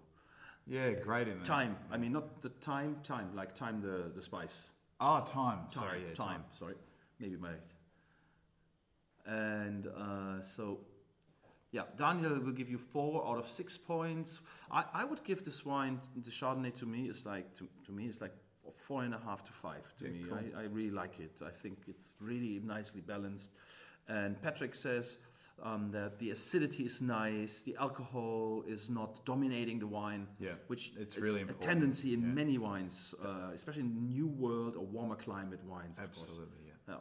Yeah, great in there. Thyme. I mean, not the thyme, like thyme the spice. Oh, thyme. Sorry, yeah, thyme. Sorry, maybe my. And so, yeah, Daniel will give you 4 out of 6 points. I would give this wine, the Chardonnay, to me is like 4.5 to 5 to me. Cool. I really like it. I think it's really nicely balanced. And Patrick says that the acidity is nice, the alcohol is not dominating the wine, which it's is really a important. tendency in many wines, especially in New World or warmer climate wines. Absolutely, yeah.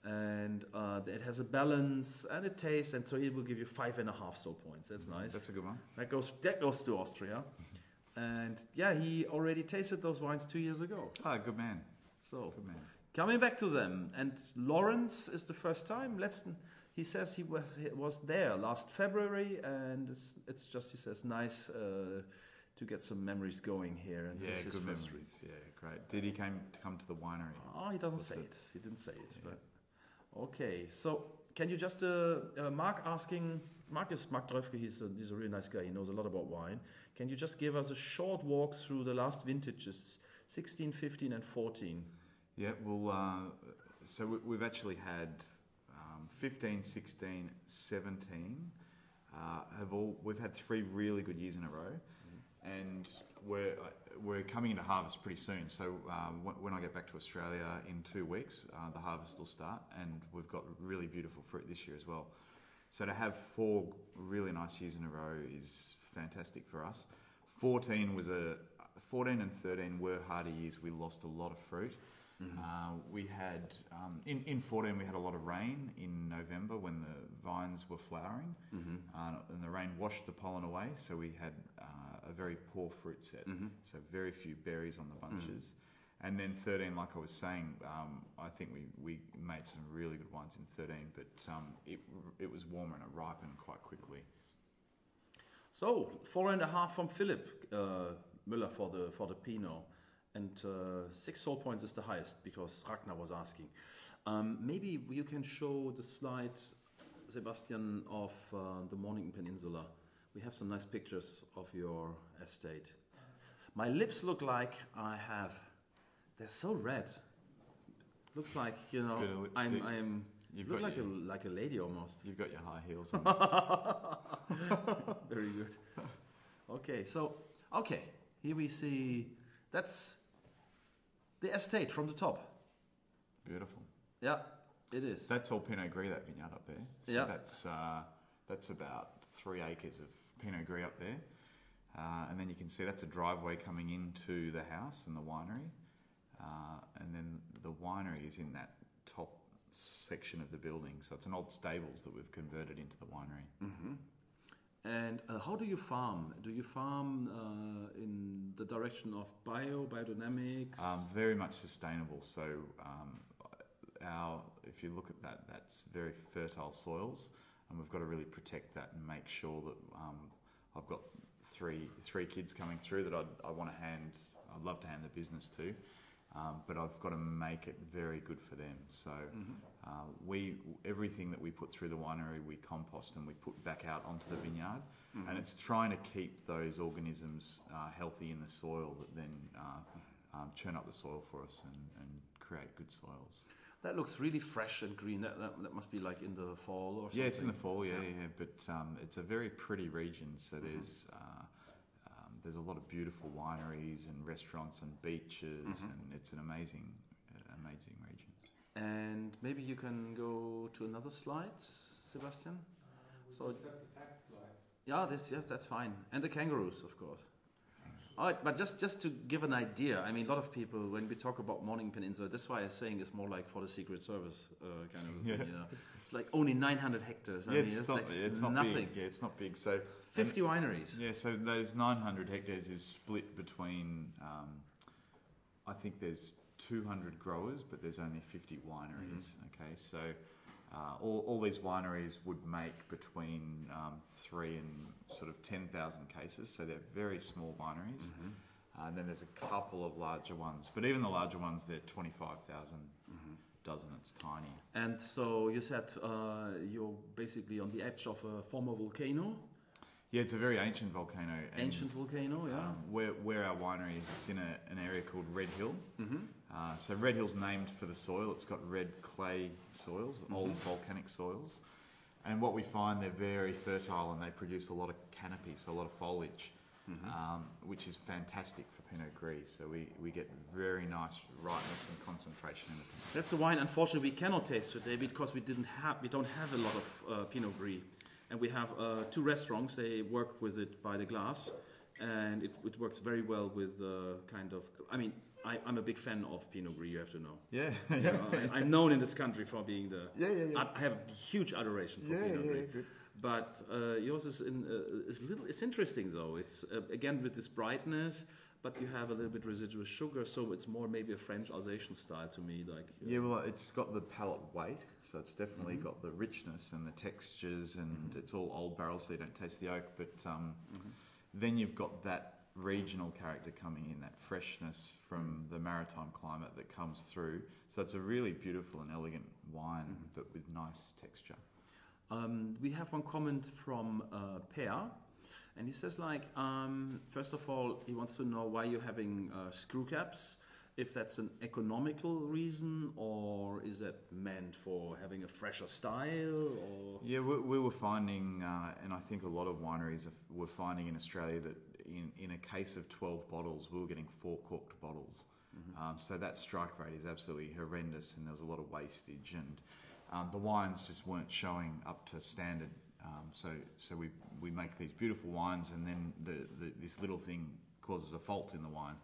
And it has a balance and a taste, and so it will give you 5.5 still points. That's nice. That's a good one. That goes to Austria. And yeah, he already tasted those wines 2 years ago. Ah, good man. So, good man. Coming back to them, and Lawrence is the first time. He says he was there last February, and it's just, he says, nice to get some memories going here. And yeah, good memories. Yeah, great. Did he come to the winery? Oh, he doesn't say it. He didn't say it. Yeah. But okay, so can you just Mark is Mark Dröfke. He's a really nice guy. He knows a lot about wine. Can you just give us a short walk through the last vintages, 16, 15, and 14? Yeah, well, so we've actually had 15, 16, 17. We've had 3 really good years in a row, and we're coming into harvest pretty soon. So when I get back to Australia in 2 weeks, the harvest will start, and we've got really beautiful fruit this year as well. So to have 4 really nice years in a row is fantastic for us. 14 and 13 were harder years. We lost a lot of fruit. We had in 14 we had a lot of rain in November when the vines were flowering, and the rain washed the pollen away. So we had a very poor fruit set. So very few berries on the bunches. And then 13, like I was saying, I think we made some really good wines in 13, but it was warmer and it ripened quite quickly. So 4.5 from Philip Müller for the Pinot, and 6 soul points is the highest because Ragnar was asking. Maybe you can show the slide, Sebastian, of the Mornington Peninsula. We have some nice pictures of your estate. My lips look like they're so red. Looks like, you know, you look like a lady almost. You've got your high heels on. Very good. Okay, here we see, that's the estate from the top. Beautiful. Yeah, it is. That's all Pinot Gris, that vineyard up there. So yeah. That's about 3 acres of Pinot Gris up there. And then you can see that's a driveway coming into the house and the winery. And then the winery is in that top section of the building. So it's an old stables that we've converted into the winery. And how do you farm? Do you farm in the direction of biodynamics? Very much sustainable. So if you look at that, that's very fertile soils, and we've got to really protect that and make sure that I've got three kids coming through that I'd love to hand the business to. But I've got to make it very good for them. So everything that we put through the winery, we compost and we put back out onto the vineyard. And it's trying to keep those organisms healthy in the soil that then churn up the soil for us and create good soils. That looks really fresh and green. That must be like in the fall or something. Yeah, it's in the fall, yeah. But it's a very pretty region. So there's a lot of beautiful wineries and restaurants and beaches, and it's an amazing region. And maybe you can go to another slide, Sebastian. We just have the fact slides. Yeah, that's fine. And the kangaroos, of course. All right, but just to give an idea, I mean, a lot of people, when we talk about Morning Peninsula, that's why I'm saying it's more like for the Secret Service kind of thing, you know. It's like only 900 hectares. I mean, it's not nothing. Big. Yeah, it's not big. So 50 wineries. Yeah, so those 900 hectares is split between, I think there's 200 growers, but there's only 50 wineries. Okay, so all these wineries would make between 3 and sort of 10,000 cases, so they're very small wineries. And then there's a couple of larger ones, but even the larger ones, they're 25,000 dozen. It's tiny. And so you said you're basically on the edge of a former volcano. Yeah, it's a very ancient volcano. Ancient volcano, yeah. Where our winery is, it's in an area called Red Hill. So Red Hill's named for the soil. It's got red clay soils, old volcanic soils. And what we find, they're very fertile and they produce a lot of canopy, so a lot of foliage, which is fantastic for Pinot Gris. So we get very nice ripeness and concentration in the Pinot. That's a wine, unfortunately, we cannot taste today because we don't have a lot of Pinot Gris. And we have 2 restaurants, they work with it by the glass, and it works very well with kind of, I mean, I'm a big fan of Pinot Gris, you have to know. Yeah. You know, I'm known in this country for being the... I have a huge adoration for Pinot Gris. Good. But yours is it's interesting though. It's again with this brightness, but you have a little bit residual sugar, so it's more maybe a French Alsatian style to me. Like well, it's got the palate weight, so it's definitely got the richness and the textures, and it's all old barrel, so you don't taste the oak. But then you've got that regional character coming in, that freshness from the maritime climate that comes through. So it's a really beautiful and elegant wine, but with nice texture. We have one comment from Per, and he says like, first of all, he wants to know why you're having screw caps, if that's an economical reason, or is that meant for having a fresher style? Or yeah, we were finding, and I think a lot of wineries were finding in Australia that in a case of 12 bottles, we were getting 4 corked bottles. So that strike rate is absolutely horrendous, and there was a lot of wastage, and the wines just weren't showing up to standard. So we make these beautiful wines, and then this little thing causes a fault in the wine.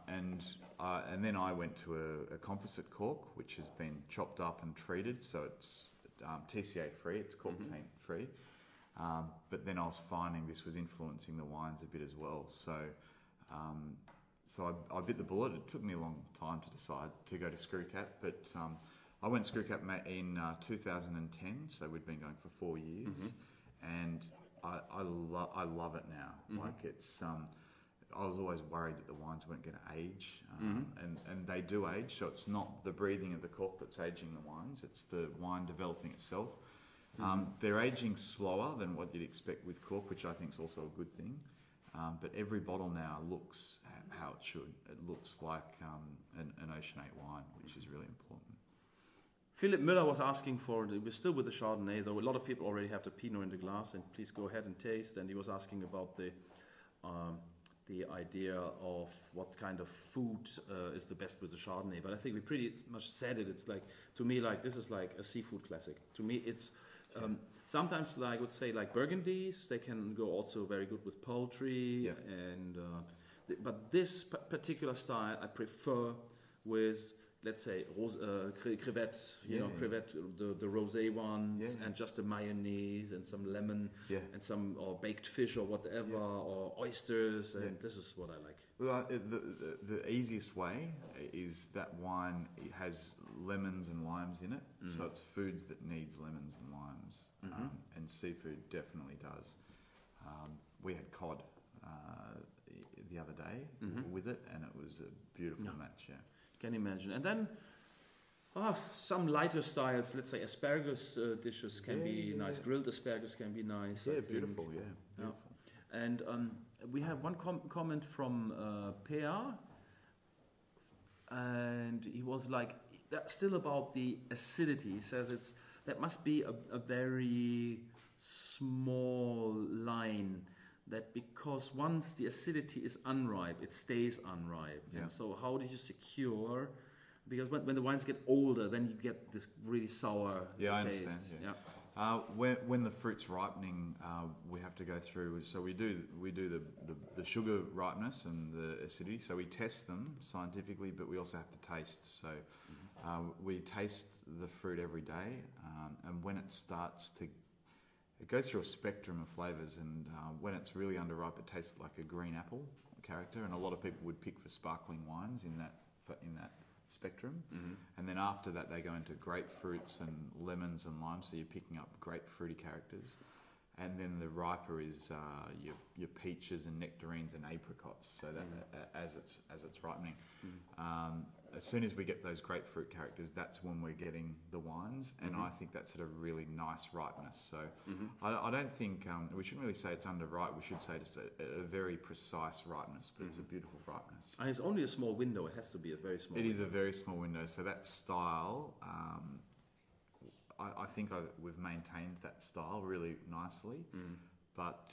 And then I went to a composite cork, which has been chopped up and treated, so it's TCA free, it's cork taint free. But then I was finding this was influencing the wines a bit as well. So I bit the bullet. It took me a long time to decide to go to screw cap, but I went screw cap in 2010, so we'd been going for 4 years, and I love it now. Like it's, I was always worried that the wines weren't going to age, and they do age. So it's not the breathing of the cork that's aging the wines; it's the wine developing itself. They're aging slower than what you'd expect with cork, which I think is also a good thing. But every bottle now looks how it should. It looks like an oceanate wine, which is really important. Philip Miller was asking for, we're still with the Chardonnay, though a lot of people already have the Pinot in the glass, and please go ahead and taste. And he was asking about the idea of what kind of food is the best with the Chardonnay. But I think we pretty much said it. It's like, to me, like this is like a seafood classic. To me, it's sometimes, like I would say, like Burgundies. They can go also very good with poultry, and but this particular style I prefer with, let's say, crevettes, crevette, the rosé ones, and just a mayonnaise and some lemon, and some or baked fish or whatever, or oysters, and this is what I like. Well, the easiest way is that wine has lemons and limes in it, so it's foods that needs lemons and limes, and seafood definitely does. We had cod the other day with it, and it was a beautiful match. Yeah. Can imagine. And then some lighter styles, let's say asparagus dishes can be nice. Grilled asparagus can be nice. Yeah, beautiful. Yeah, beautiful. And we have one comment from Per, and he was like, that's still about the acidity. He says that must be a very small line, that because once the acidity is unripe, it stays unripe. Yeah. And so how do you secure, because when the wines get older, then you get this really sour taste. I understand. Yeah. When the fruit's ripening, we have to go through. So we do the sugar ripeness and the acidity. So we test them scientifically, but we also have to taste. So we taste the fruit every day, and when it starts to, it goes through a spectrum of flavours. And when it's really underripe, it tastes like a green apple character. And a lot of people would pick for sparkling wines in that spectrum. And then after that they go into grapefruits and lemons and limes, so you're picking up grapefruity characters. And then the riper is your peaches and nectarines and apricots, so that as it's ripening. As soon as we get those grapefruit characters, that's when we're getting the wines, and I think that's at a really nice ripeness. So I don't think, we shouldn't really say it's underripe, we should say just a very precise ripeness, but it's a beautiful ripeness. And it's only a small window, it has to be a very small window. It is a very small window, so that style, I think we've maintained that style really nicely, but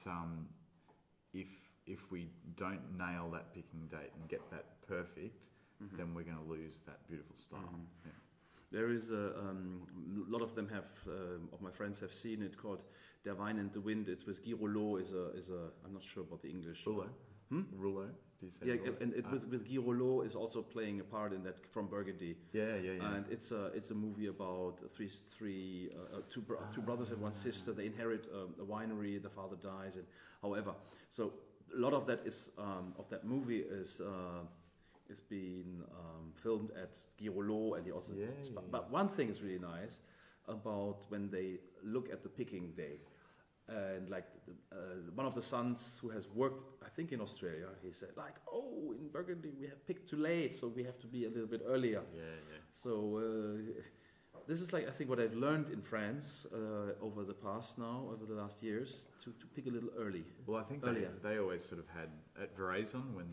if we don't nail that picking date and get that perfect, then we're going to lose that beautiful style. Yeah. There is a lot of them have, of my friends have seen it, called Der Wein and the Wind. It's with Guy Rouleau, is a I'm not sure about the English. Rouleau? Rouleau? Yeah, and it was with Guy Rouleau is also playing a part in that, from Burgundy. Yeah. And it's a movie about two brothers and one sister. They inherit a winery. The father dies, and however, so a lot of that is of that movie is being filmed at Guy Rouleau, and he also. But one thing is really nice about when they look at the picking day. And like one of the sons who has worked, I think in Australia, he said like, oh, in Burgundy we have picked too late, so we have to be a little bit earlier. So this is like, I think, what I've learned in France over the last years, to pick a little early. Well, I think they always sort of had, at Veraison, when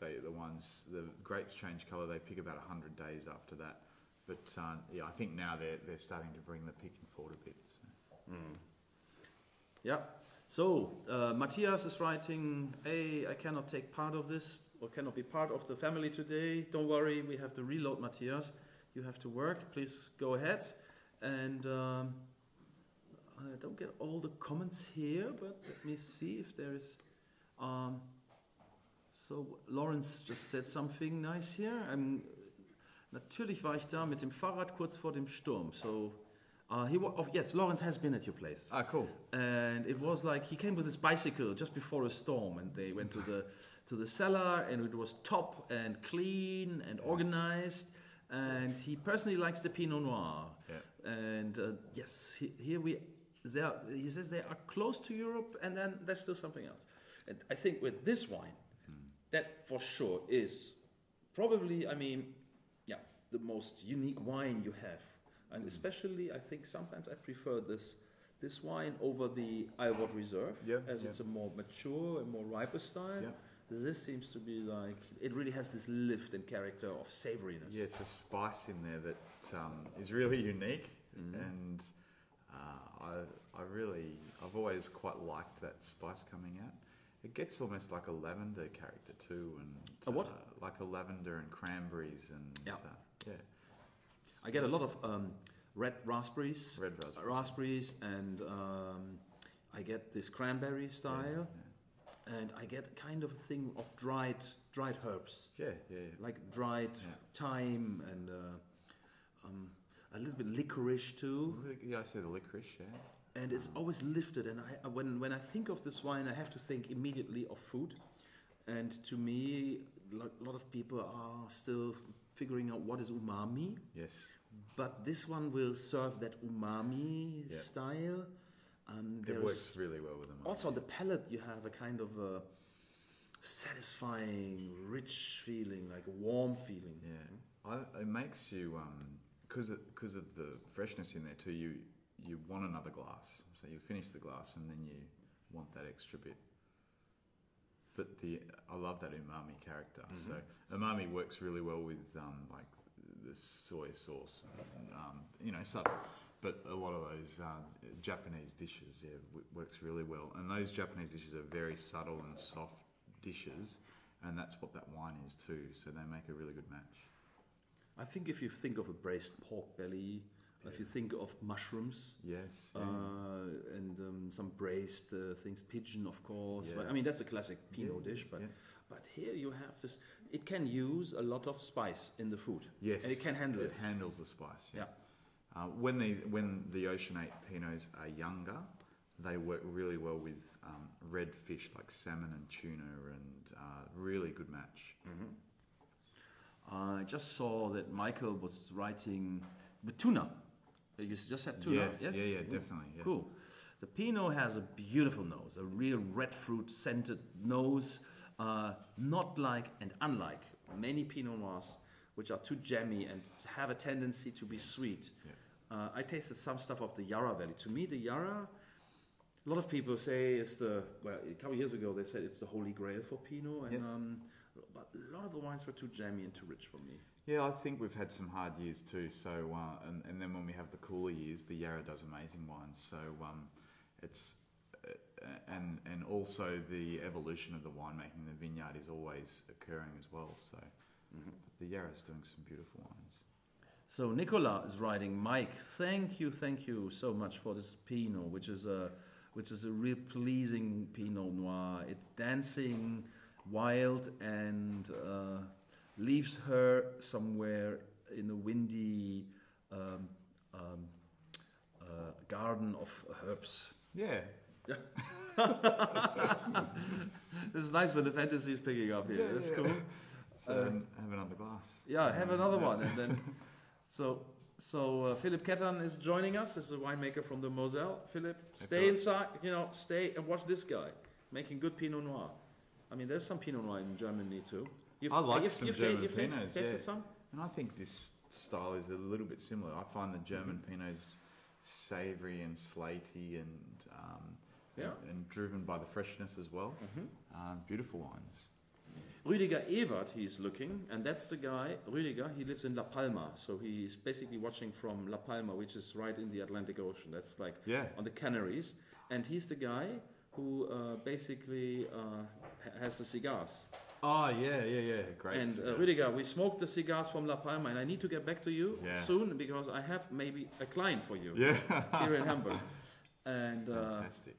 the grapes change colour, they pick about 100 days after that. But I think now they're starting to bring the picking forward a bit. So. Yeah, so Matthias is writing, hey, I cannot take part of this, or cannot be part of the family today. Don't worry, we have to reload, Matthias. You have to work, please go ahead. And I don't get all the comments here, but let me see if there is... so Lawrence just said something nice here. Natürlich war ich da mit dem Fahrrad kurz vor dem Sturm, so... yes, Lawrence has been at your place. Ah, cool. And it was like he came with his bicycle just before a storm, and they went to the cellar, and it was top and clean and organized. And he personally likes the Pinot Noir. Yeah. And yes, he says they are close to Europe, and then there's still something else. And I think with this wine, that for sure is probably, the most unique wine you have. And especially, I think sometimes I prefer this wine over the Alvord Reserve, it's a more mature and more riper style. Yeah. This seems to be like, it really has this lift and character of savouriness. Yeah, it's a spice in there that is really unique, and I've always quite liked that spice coming out. It gets almost like a lavender character too, and like a lavender and cranberries and I get a lot of red raspberries, and I get this cranberry style, and I get kind of a thing of dried herbs. Like dried thyme and a little bit licorice too. Yeah, I say the licorice. Yeah. And it's always lifted, and when I think of this wine, I have to think immediately of food. And to me, a lot of people are still figuring out what is umami. Yes. But this one will serve that umami style. It works really well with umami. Also on the palate you have a kind of a satisfying, rich feeling, like a warm feeling. Yeah. It makes you, because of the freshness in there too, you want another glass. So you finish the glass and then you want that extra bit. But I love that umami character. So umami works really well with like the soy sauce, subtle. But a lot of those Japanese dishes, works really well. And those Japanese dishes are very subtle and soft dishes, and that's what that wine is too. So they make a really good match. I think if you think of a braised pork belly, If you think of mushrooms, Yes. and some braised things, pigeon, of course. Yeah. But, I mean, that's a classic Pinot dish. But but here you have this. It can use a lot of spice in the food. Yes. And it can handle it. It handles the spice. Yeah. When the Oceanate Pinots are younger, they work really well with red fish like salmon and tuna, and really good match. I just saw that Michael was writing with tuna. You just said tuna. Yes. Yeah, definitely. Yeah. Cool. The Pinot has a beautiful nose, a real red fruit scented nose, not like and unlike many Pinot Noirs, which are too jammy and have a tendency to be sweet. Yeah. I tasted some stuff of the Yarra Valley. To me, the Yarra, a lot of people say it's a couple of years ago they said it's the holy grail for Pinot, and but a lot of the wines were too jammy and too rich for me. Yeah, I think we've had some hard years too. So, and then when we have the cooler years, the Yarra does amazing wines. So, it's and also the evolution of the winemaking, the vineyard is always occurring as well. So, the Yarra's doing some beautiful wines. So Nicola is writing, Mike, thank you so much for this Pinot, which is a real pleasing Pinot Noir. It's dancing, wild, and leaves her somewhere in a windy garden of herbs. Yeah. This is nice when the fantasy is picking up here. That's cool. So have another glass. Yeah, have another one, and then so Philip Kettan is joining us. This is a winemaker from the Moselle. Philip, stay inside. Stay and watch this guy making good Pinot Noir. I mean, there's some Pinot Noir in Germany too. I like some German Pinots. Tasted some? And I think this style is a little bit similar. I find the German Pinots savoury and slaty and driven by the freshness as well. Beautiful wines. Rüdiger Ewert, he's looking, and that's the guy, Rüdiger, he lives in La Palma, so he's basically watching from La Palma, which is right in the Atlantic Ocean. That's like on the Canaries, and he's the guy who basically has the cigars. Oh, yeah, great. And Rüdiger, we smoked the cigars from La Palma, and I need to get back to you soon, because I have maybe a client for you here in Hamburg. And fantastic.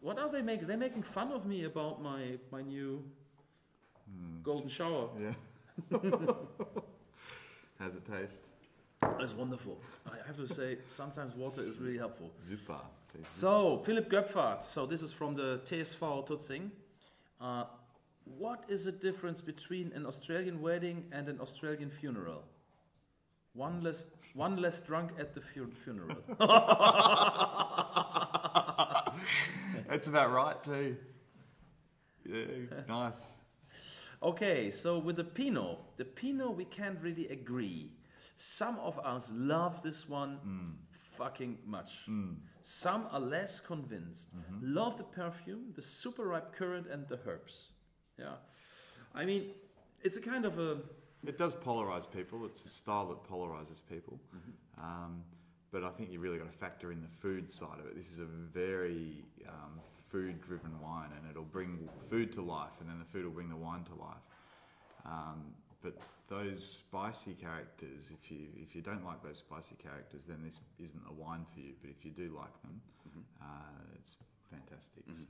What are they making? They're making fun of me about my new golden shower. Yeah. How's it taste? It's wonderful. I have to say, sometimes water is really helpful. Super. So, Philipp Göpfert. So this is from the TSV Tutzing. What is the difference between an Australian wedding and an Australian funeral? One less drunk at the funeral. That's about right too. Yeah, nice. Okay, so with the Pinot we can't really agree. Some of us love this one fucking much. Some are less convinced. Love the perfume, the super ripe currant, and the herbs. Yeah, I mean, it's a kind of a... It does polarize people. It's a style that polarizes people. But I think you really got to factor in the food side of it. This is a very food-driven wine, and it'll bring food to life, and then the food will bring the wine to life. But those spicy characters, if you don't like those spicy characters, then this isn't a wine for you. But if you do like them, it's fantastic. So.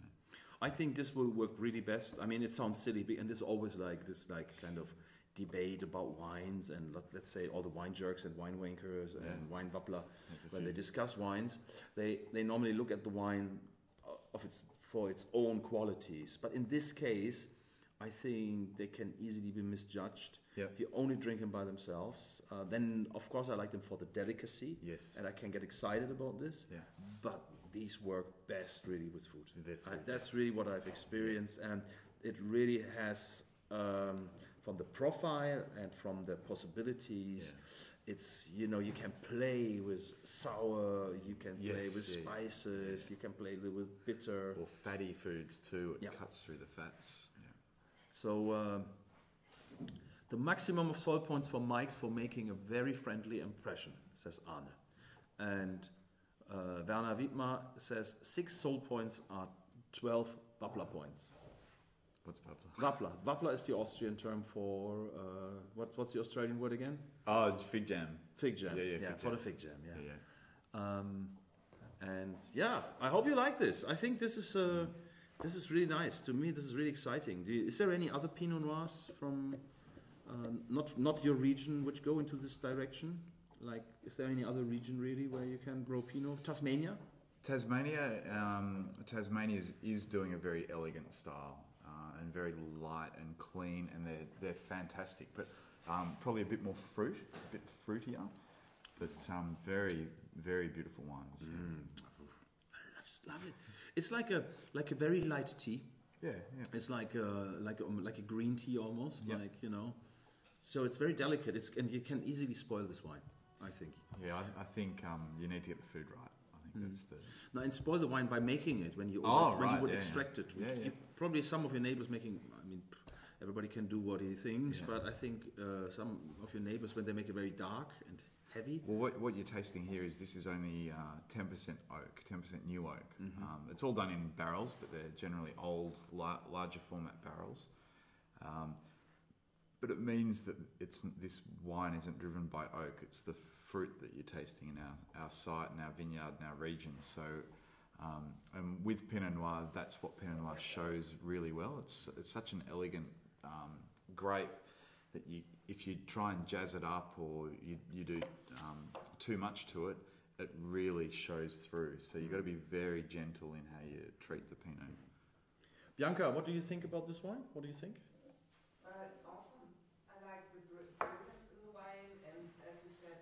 I think this will work really best. I mean, it sounds silly, and there's always like this kind of debate about wines, and let's say all the wine jerks and wine wankers and wine wappler, when they discuss wines, they normally look at the wine for its own qualities. But in this case, I think they can easily be misjudged. If you only drink them by themselves, then of course I like them for the delicacy, and I can get excited about this. But these work best really with food. That's really what I've experienced, and it really has, from the profile and from the possibilities, it's, you can play with sour, you can play with spices, you can play a little bit bitter. Or fatty foods too, it cuts through the fats. So the maximum of salt points for Mike's for making a very friendly impression, says Arne. And Werner Wiedmer says 6 salt points are 12 Wappler points. What's Wappler? Wappler. Wappler is the Austrian term for what's the Australian word again? Oh, it's fig jam. Fig jam. Yeah, For the fig jam. Yeah. Yeah. And yeah, I hope you like this. I think this is really nice. To me, this is really exciting. Is there any other Pinot Noirs from not your region which go into this direction? Like, is there any other region really where you can grow Pinot? Tasmania? Tasmania is doing a very elegant style and very light and clean, and they're fantastic. But probably a bit more fruit, a bit fruitier, but very, very beautiful wines. I just love it. It's like a very light tea. Yeah. It's like a green tea almost. Yep. Like, you know. So it's very delicate. And you can easily spoil this wine, I think. Yeah, I think you need to get the food right. I think that's the... No, and spoil the wine by making it when you would extract it. Yeah. Probably some of your neighbors making. I mean, everybody can do what he thinks, but I think some of your neighbors, when they make it very dark and heavy. Well, what you're tasting here is this is only 10% oak, 10% new oak. It's all done in barrels, but they're generally old, larger format barrels. But it means that this wine isn't driven by oak. It's the fruit that you're tasting in our site, and our vineyard, and our region. So, and with Pinot Noir, that's what Pinot Noir shows really well. It's such an elegant grape that if you try and jazz it up or you do too much to it, it really shows through. So you've got to be very gentle in how you treat the Pinot. Bianca, what do you think about this wine? What do you think? It's awesome. I like the brilliance in the wine, and as you said,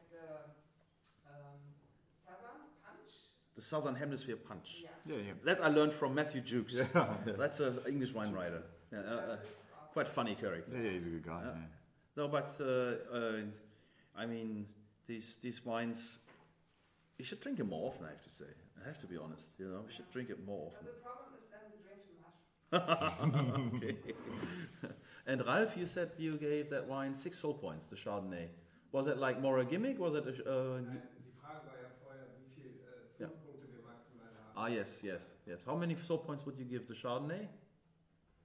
southern punch. The Southern Hemisphere punch. Yeah. That I learned from Matthew Jukes. Yeah. That's an English wine writer. Quite funny character. Yeah, he's a good guy. Yeah. No, but I mean, these wines, you should drink them more often. I have to say. I have to be honest. You know, we should drink it more often. But the problem is then we drink too much. Okay. And Ralph, you said you gave that wine 6 whole points, the Chardonnay. Was it like more a gimmick? Was it? Die Frage war ja vorher, wie viel Soulpunkte wir maximal haben. Yes. How many soul points would you give the Chardonnay?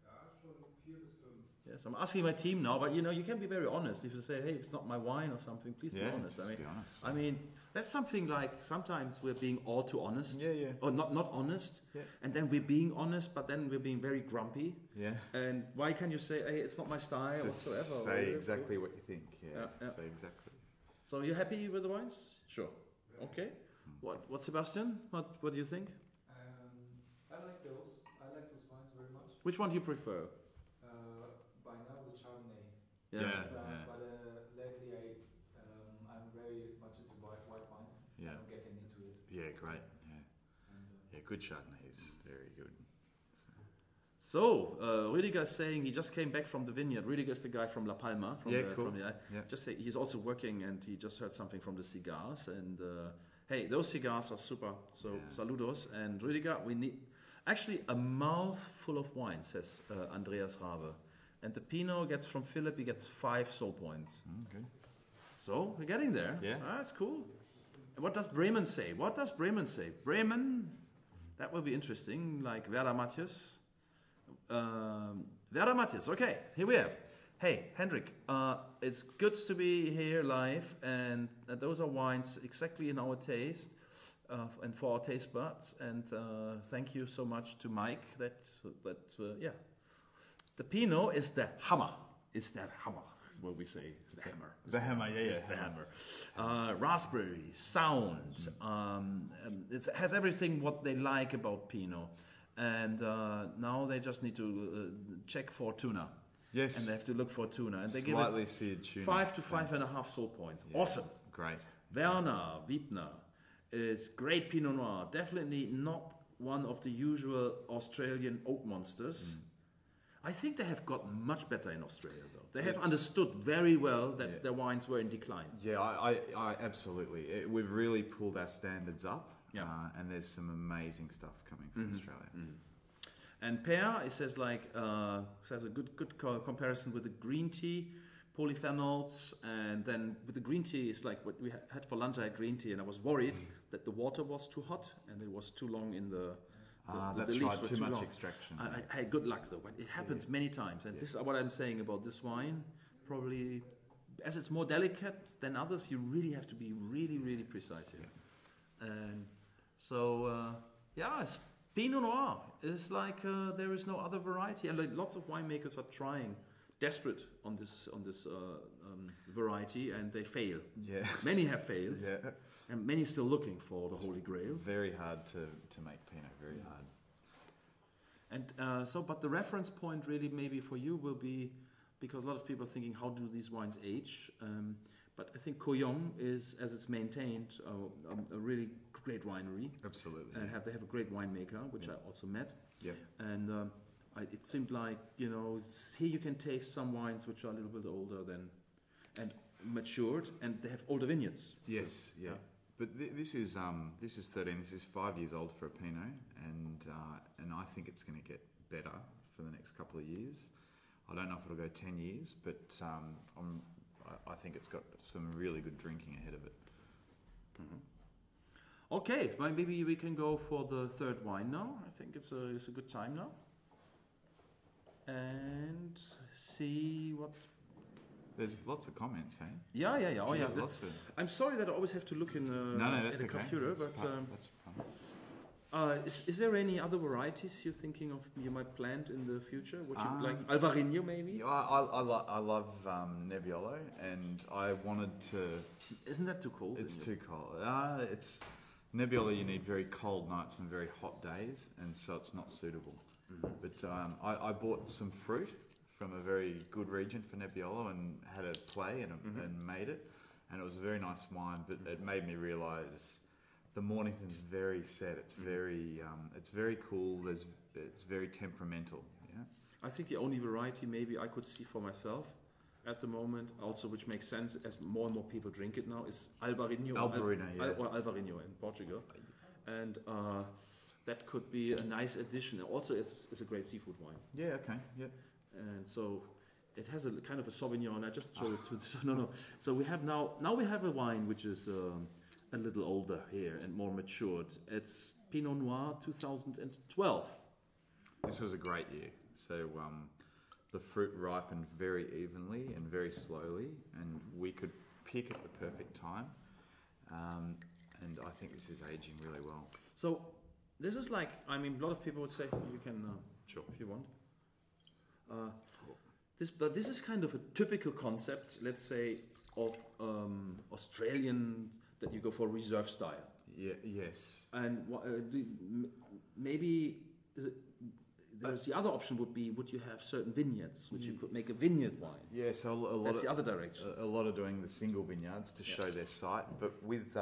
Ja, schon 4 bis 5. Yes, I'm asking my team now, but you know, you can be very honest. If you say, hey, if it's not my wine or something, please be honest. Just be honest. I mean, that's something like sometimes we're being all too honest. Yeah. Or not honest. Yeah. And then we're being honest, but then we're being very grumpy. Yeah. And why can't you say, hey, it's not my style Just whatsoever? say exactly what you think. Yeah. Say exactly. So you're happy with the wines? Sure. Okay. What Sebastian? What do you think? I like those. I like those wines very much. Which one do you prefer? By now the Chardonnay. Yeah. But lately I'm very much into white wines. Yeah. I'm getting into it. Yeah, great. Yeah. And, Good Chardonnay is very good. So, Rüdiger is saying he just came back from the vineyard. Rüdiger is the guy from La Palma. Cool. Just say he's also working, and he just heard something from the cigars. And hey, those cigars are super. So, saludos. And Rüdiger, we need actually a mouthful of wine, says Andreas Rabe. And the Pinot gets from Philip, he gets 5 soul points. Okay. So, we're getting there. Yeah. That's cool. And what does Bremen say? Bremen, that will be interesting, like Werder Matthias. Werder Matthias, okay, here we have. Hey, Hendrik, it's good to be here live, and those are wines exactly in our taste and for our taste buds. And thank you so much to Mike. The Pinot is the hammer. Is that hammer? Is what we say. It's the hammer. The hammer, yeah. It's the hammer. Raspberry, sound. It has everything what they like about Pinot. And now they just need to check for tuna. Yes. And they have to look for tuna. And they Slightly give it seared tuna. 5 to 5.5 soul points. Yeah. Awesome. Great. Werner Wiebner is great Pinot Noir. Definitely not one of the usual Australian oak monsters. I think they have gotten much better in Australia, though. They have understood very well that their wines were in decline. Yeah, I absolutely. We've really pulled our standards up. Yeah. And there's some amazing stuff coming from Australia. And Per, it says says a good comparison with the green tea, polyphenols, and then with the green tea, it's like what we had for lunch. I had green tea, and I was worried that the water was too hot and it was too long in the That's leaves right, were too much long. extraction. I had good luck though, but it happens many times, and this is what I'm saying about this wine. Probably, as it's more delicate than others, you really have to be really, really precise here. And so, it's Pinot Noir. It's like there is no other variety, and like lots of winemakers are trying, desperate on this variety, and they fail. Yeah. Many have failed. Yeah. And many still looking for the Holy Grail. Very hard to make Pinot, very hard. And but the reference point really maybe for you will be, because a lot of people are thinking, how do these wines age? But I think Coyon is, as it's maintained, a really great winery. Absolutely. And they have a great winemaker, which I also met. Yeah. And it seemed like, here you can taste some wines which are a little bit older and matured, and they have older vineyards. Yes, yeah. But this is 13. This is 5 years old for a Pinot, and I think it's going to get better for the next couple of years. I don't know if it'll go 10 years, but I think it's got some really good drinking ahead of it. Mm-hmm. Okay, well, maybe we can go for the third wine now. I think it's a good time now, and see what. There's lots of comments, hey? Yeah. Oh, yeah. Lots of... I'm sorry that I always have to look in that's the okay. computer, That's fine. Is there any other varieties you're thinking of you might plant in the future? Would you like Alvarinho, maybe? I love Nebbiolo, and I wanted to... Isn't that too cold? It's too cold. It's Nebbiolo, you need very cold nights and very hot days, and so it's not suitable. Mm-hmm. But I bought some fruit from a very good region for Nebbiolo and had a play and made it, and it was a very nice wine, but it made me realise the Mornington's very set. It's very cool. It's very temperamental. Yeah. I think the only variety maybe I could see for myself at the moment, also which makes sense as more and more people drink it now, is Alvarinho. Or Alvarinho in Portugal, and that could be a nice addition. Also, it's a great seafood wine. Yeah. Okay. Yeah. And so it has a kind of a Sauvignon. I just showed it to this. No. So we have now we have a wine which is a little older here and more matured. It's Pinot Noir 2012. This was a great year. So the fruit ripened very evenly and very slowly, and we could pick at the perfect time. And I think this is aging really well. So this is like, a lot of people would say you can sure if you want. But this is kind of a typical concept, let's say, of Australian, that you go for reserve style. Yeah. Yes. And maybe there's the other option would you have certain vineyards which you could make a vineyard wine? Yeah. So that's the other direction. A lot of doing the single vineyards to show their site, but with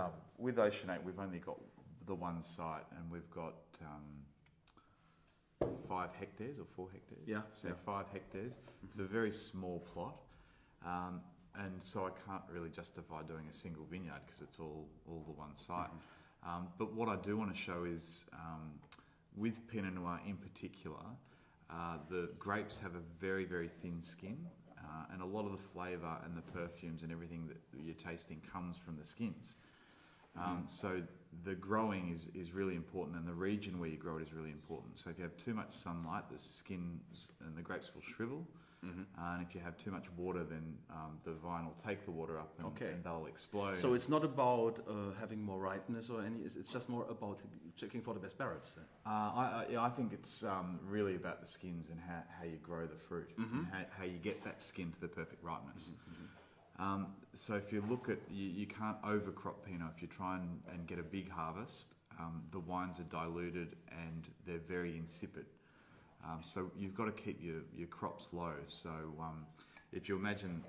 Ocean 8 we've only got the one site, and we've got 5 hectares or 4 hectares. Yeah. So 5 hectares. It's a very small plot, and so I can't really justify doing a single vineyard because it's all the one site. But what I do want to show is, with Pinot Noir in particular, the grapes have a very, very thin skin, and a lot of the flavour and the perfumes and everything that you're tasting comes from the skins. So the growing is really important, and the region where you grow it is really important. So if you have too much sunlight, the skin and the grapes will shrivel, and if you have too much water, then the vine will take the water up and they'll explode. So it's not about having more ripeness or any. It's just more about checking for the best barrels. I think it's really about the skins and how you grow the fruit, and how you get that skin to the perfect ripeness. So if you look at, you can't overcrop Pinot. If you try and get a big harvest, the wines are diluted and they're very insipid. So you've got to keep your crops low. So if you imagine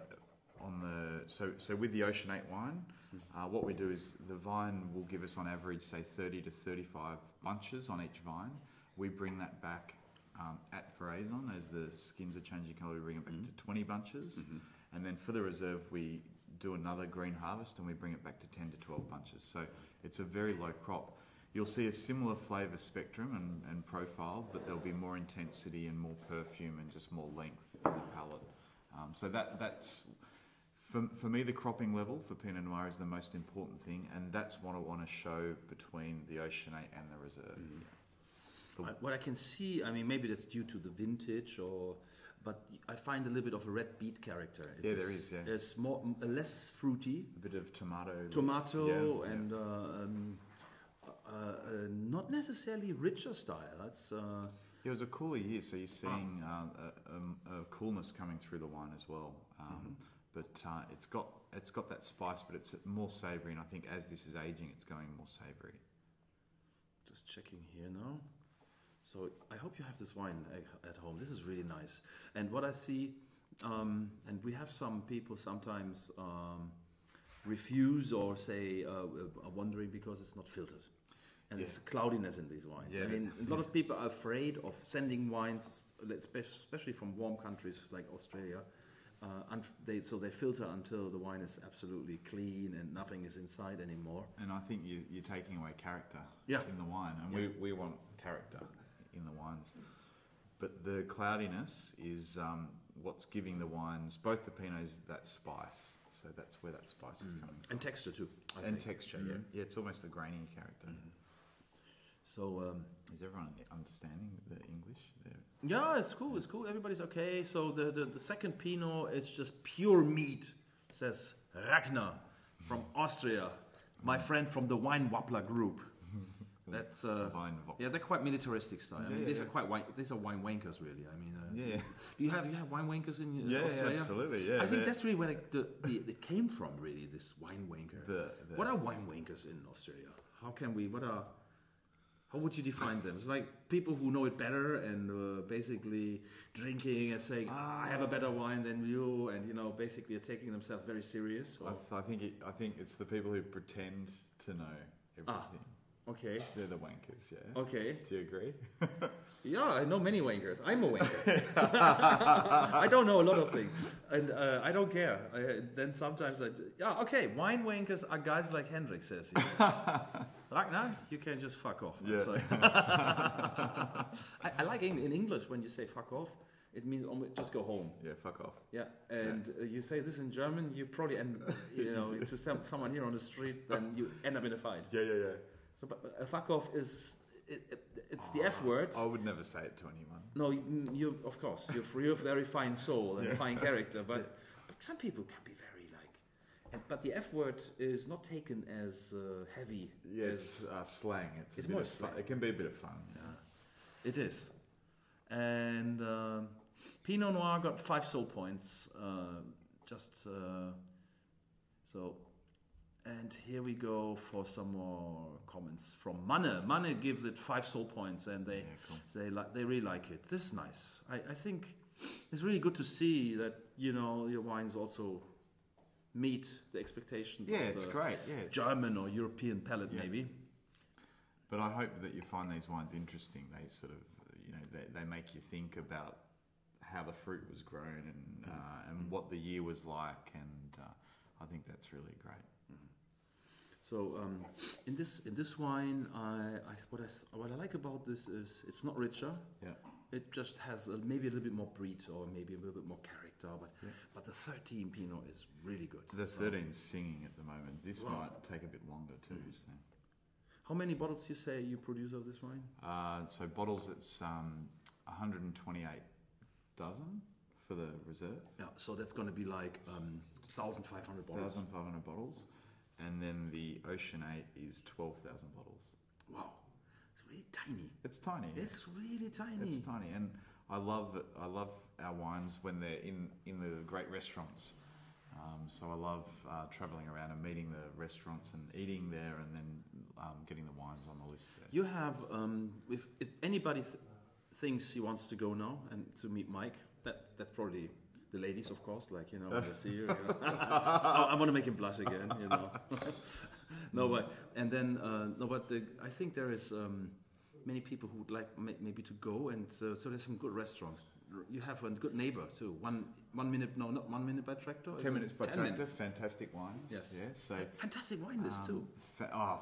so with the Ocean 8 wine, what we do is the vine will give us on average, say 30 to 35 bunches on each vine. We bring that back at veraison as the skins are changing colour. We bring it back to 20 bunches. And then for the reserve, we do another green harvest and we bring it back to 10 to 12 bunches. So it's a very low crop. You'll see a similar flavour spectrum and profile, but there'll be more intensity and more perfume and just more length in the palate. So that's, for me, the cropping level for Pinot Noir is the most important thing, and that's what I want to show between the Ocean 8 and the reserve. What I can see, I mean, maybe that's due to the vintage, but I find a little bit of a red beet character. There is. Yeah, it's less fruity. a bit of tomato. Tomato and not necessarily richer style. It's it was a cooler year, so you're seeing a coolness coming through the wine as well. But it's got that spice, but it's more savoury. And I think as this is aging, it's going more savoury. Just checking here now. So I hope you have this wine at home. This is really nice. And what I see, and we have some people sometimes refuse or say are wondering because it's not filtered. And there's cloudiness in these wines. Yeah. I mean, a lot of people are afraid of sending wines, especially from warm countries like Australia, so they filter until the wine is absolutely clean and nothing is inside anymore. And I think you're taking away character in the wine, and we want character in the wines. But the cloudiness is what's giving the wines, both the Pinots, that spice. So that's where that spice is coming from. And texture too. I think. Texture, yeah. It's almost a grainy character. So is everyone understanding the English there? yeah, it's cool. It's cool. Everybody's okay. So the second Pinot is just pure meat. It says Ragnar from Austria, my friend from the Wine Wappler group. That's yeah, they're quite militaristic style. I mean, these are wine wankers, really. I mean, do you have wine wankers in Australia? Yeah, absolutely. Yeah, I think that's really where it came from. Really, this wine wanker. What are wine wankers in Australia? How would you define them? It's like people who know it better and basically drinking and saying, I have a better wine than you, and basically are taking themselves very serious. I think it's the people who pretend to know everything. Okay. They're the wankers, yeah. Okay. Do you agree? Yeah, I know many wankers. I'm a wanker. I don't know a lot of things. And I don't care. Then sometimes okay, wine wankers are guys like Hendrik says. Ragnar, you can just fuck off. Yeah. I like in English when you say fuck off, it means just go home. Yeah, fuck off. Yeah, and you say this in German, you probably end, to someone here on the street, then you end up in a fight. Yeah. So, but a fuck off is it's the F word. I would never say it to anyone. No, you of course you're a very fine soul and fine character, but some people can be very but the F word is not taken as heavy. Yeah, it's slang. It's more slang. It can be a bit of fun. Yeah, it is. And Pinot Noir got 5 soul points. And here we go for some more comments from Manne. Manne gives it 5 soul points, and they really like it. This is nice. I think it's really good to see that your wines also meet the expectations. Yeah, of it's great. Yeah, German or European palate maybe. But I hope that you find these wines interesting. They sort of they make you think about how the fruit was grown and what the year was like, and I think that's really great. So in this wine, what I like about this is it's not richer. Yeah. It just has maybe a little bit more breed or maybe a little bit more character. But the 13 Pinot is really good. The 13 is singing at the moment. This might take a bit longer too. So. How many bottles you say you produce of this wine? So bottles, it's 128 dozen for the reserve. Yeah. So that's going to be like 1,500 bottles. 1,500 bottles. And then the Ocean 8 is 12,000 bottles. Wow, it's really tiny. It's tiny. It's really tiny. It's tiny, and I love it. I love our wines when they're in the great restaurants. So I love travelling around and meeting the restaurants and eating there, and then getting the wines on the list there. You have, if anybody thinks he wants to go now and to meet Mike, that's probably. The ladies, of course, when they see you. I want to make him blush again, I think there is many people who would like maybe to go, and so there's some good restaurants. You have a good neighbor too. 1 minute, no, not 1 minute by tractor. 10 minutes by tractor. Fantastic wines. Yes. Yeah. So fantastic wine list too.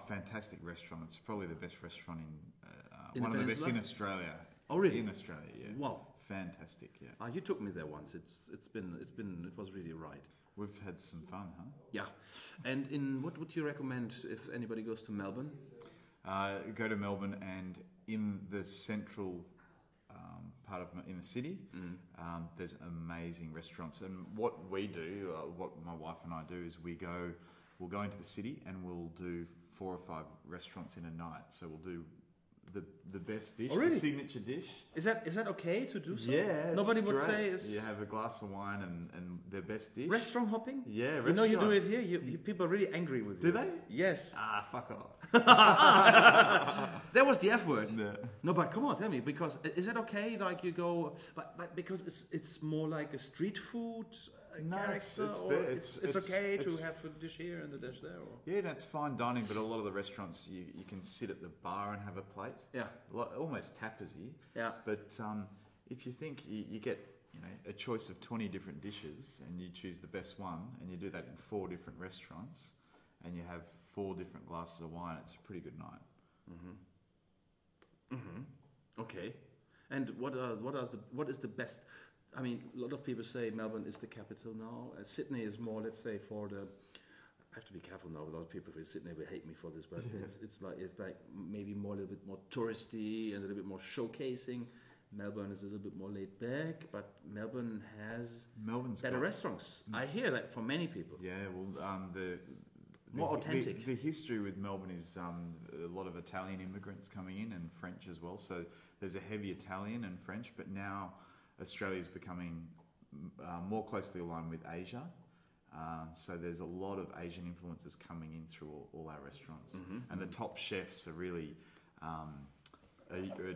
Fantastic restaurant. It's probably the best restaurant in one of the best in Australia. Oh, really? In Australia, yeah. Wow. Fantastic, yeah. You took me there once. It was really right. We've had some fun, huh? Yeah. And what would you recommend if anybody goes to Melbourne? Go to Melbourne, and in the central part of in the city, there's amazing restaurants. And what we do, what my wife and I do, is we'll go into the city and we'll do 4 or 5 restaurants in a night. So we'll do the best dish, the signature dish. Is that okay to do so? Yeah, nobody would say it's... You have a glass of wine and their best dish. Restaurant hopping? Yeah, restaurant. You know, you do it here. People are really angry with you. Do they? Yes. Fuck off. That was the F word. Yeah. No, but come on, tell me, because is it okay? Like you go, but because it's more like a street food. No, it's okay to have a dish here and a dish there. Or? Yeah, no, it's fine dining, but a lot of the restaurants you can sit at the bar and have a plate. Yeah, almost tapas-y. Yeah, but if you think you get a choice of 20 different dishes and you choose the best one and you do that in 4 different restaurants and you have 4 different glasses of wine, it's a pretty good night. Okay, and what is the best? I mean, a lot of people say Melbourne is the capital now. Sydney is more, let's say, for the... I have to be careful now. A lot of people from Sydney will hate me for this, but it's like maybe more a little bit more touristy and a little bit more showcasing. Melbourne is a little bit more laid back, but Melbourne has better restaurants. I hear that from many people. Yeah, well, more authentic. The history with Melbourne is a lot of Italian immigrants coming in and French as well. So there's a heavy Italian and French, but now Australia is becoming more closely aligned with Asia. So there's a lot of Asian influences coming in through all our restaurants. And the top chefs are really are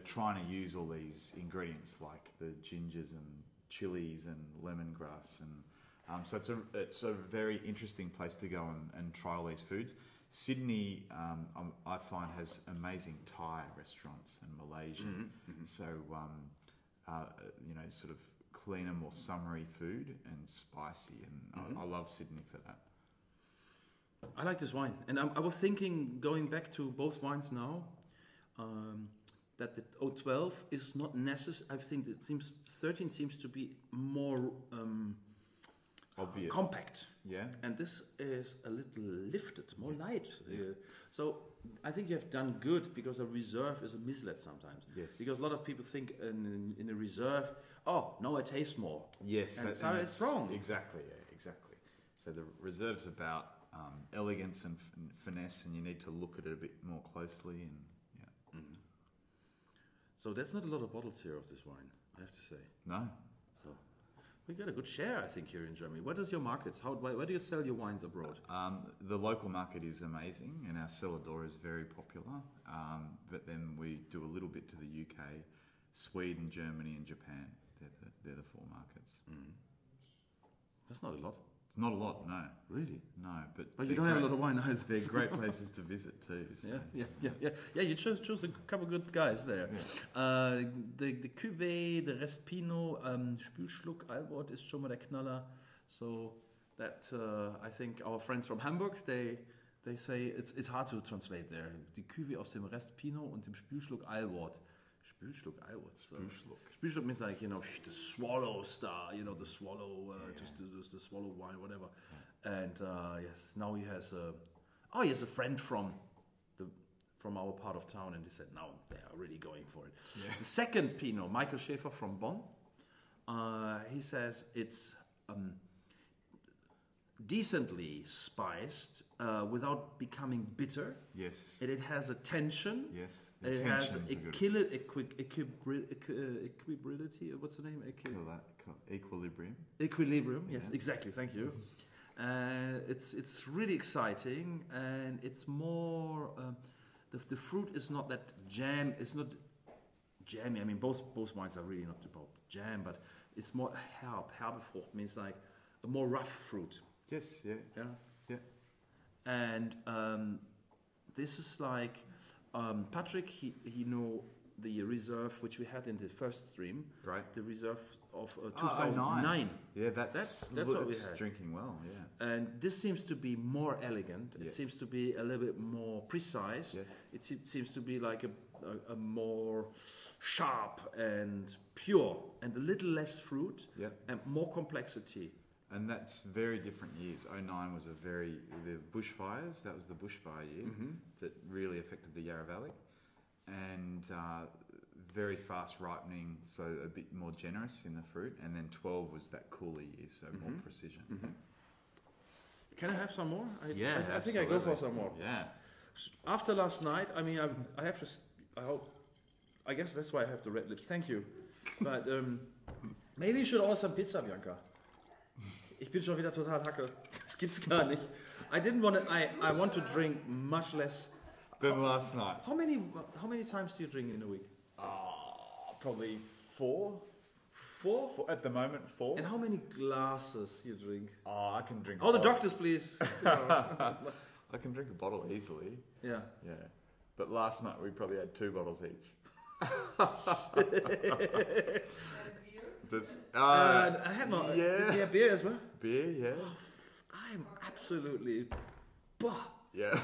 trying to use all these ingredients like the gingers and chilies and lemongrass. And so it's a very interesting place to go and try all these foods. Sydney, I find, has amazing Thai restaurants and Malaysian. So, sort of cleaner, more summery food and spicy. And I love Sydney for that. I like this wine. And I was thinking, going back to both wines now, that the 012 is not necessary. I think 13 seems to be more... obvious. Compact. Yeah. And this is a little lifted, more light. So I think you have done good, because a reserve is a mislead sometimes. Yes. Because a lot of people think in a reserve, oh, no, I taste more. Yes. And so it's wrong. Exactly, yeah, exactly. So the reserve's about elegance and finesse, and you need to look at it a bit more closely. And So that's not a lot of bottles here of this wine, I have to say. No. So we got a good share, I think, here in Germany. What is your markets? Where do you sell your wines abroad? The local market is amazing, and our cellar door is very popular. But then we do a little bit to the UK, Sweden, Germany, and Japan. They're the 4 markets. That's not a lot. It's not a lot, no. Really? No, but you don't have a lot of wine either. They're great places to visit too. So. Yeah. You chose a couple good guys there. Yeah. The Cuvée, the Rest Pinot, Spülschluck, Albert is schon mal der Knaller. So that I think our friends from Hamburg, they say it's hard to translate there. Die Cuvée aus dem Rest Pinot und dem Spülschluck Albert. Spülschluck Albert. So. Spülschluck means like, the swallow star, the swallow, just the swallow wine, whatever. And yes, now he has a friend from our part of town, and he said now they are really going for it. Yeah. The second Pinot, Michael Schäfer from Bonn, he says it's decently spiced witut becoming bitter. Yes. It has a tension. Yes. It has equilibrity. What's the name? Equilibrium. Equilibrium. Yes, exactly. Thank you. It's really exciting, and it's more. The fruit is not that jam. It's not jammy. I mean, both wines are really not about jam, but it's more herb. Herbefrucht means like a more rough fruit. Yes. Yeah. And this is like Patrick. He know the reserve which we had in the first stream. Right. The reserve of 2009. Yeah, that's what we had. Drinking well. Yeah. And this seems to be more elegant. It seems to be a little bit more precise. Yeah. It seems to be like a more sharp and pure, and a little less fruit and more complexity. And that's very different years. 09 was the bushfires, that was the bushfire year that really affected the Yarra Valley. And very fast ripening, so a bit more generous in the fruit. And then 12 was that cooler year, so more precision. Can I have some more? Yeah, I think I go for some more. Yeah. After last night, I mean, I have to. I guess that's why I have the red lips. Thank you. But maybe you should order some pizza, Bianca. Ich bin schon wieder total Hacke. Das gibt's gar nicht. I didn't want to. I want to drink much less Than last night. How many times do you drink in a week? Probably 4. 4? At the moment, 4. And how many glasses you drink? I can drink. All the doctors, please. I can drink a bottle easily. Yeah. Yeah. But last night we probably had 2 bottles each. And beer? I had no. Yeah. Yeah, beer as well. Beer, yeah. I'm absolutely. Boah. Yeah.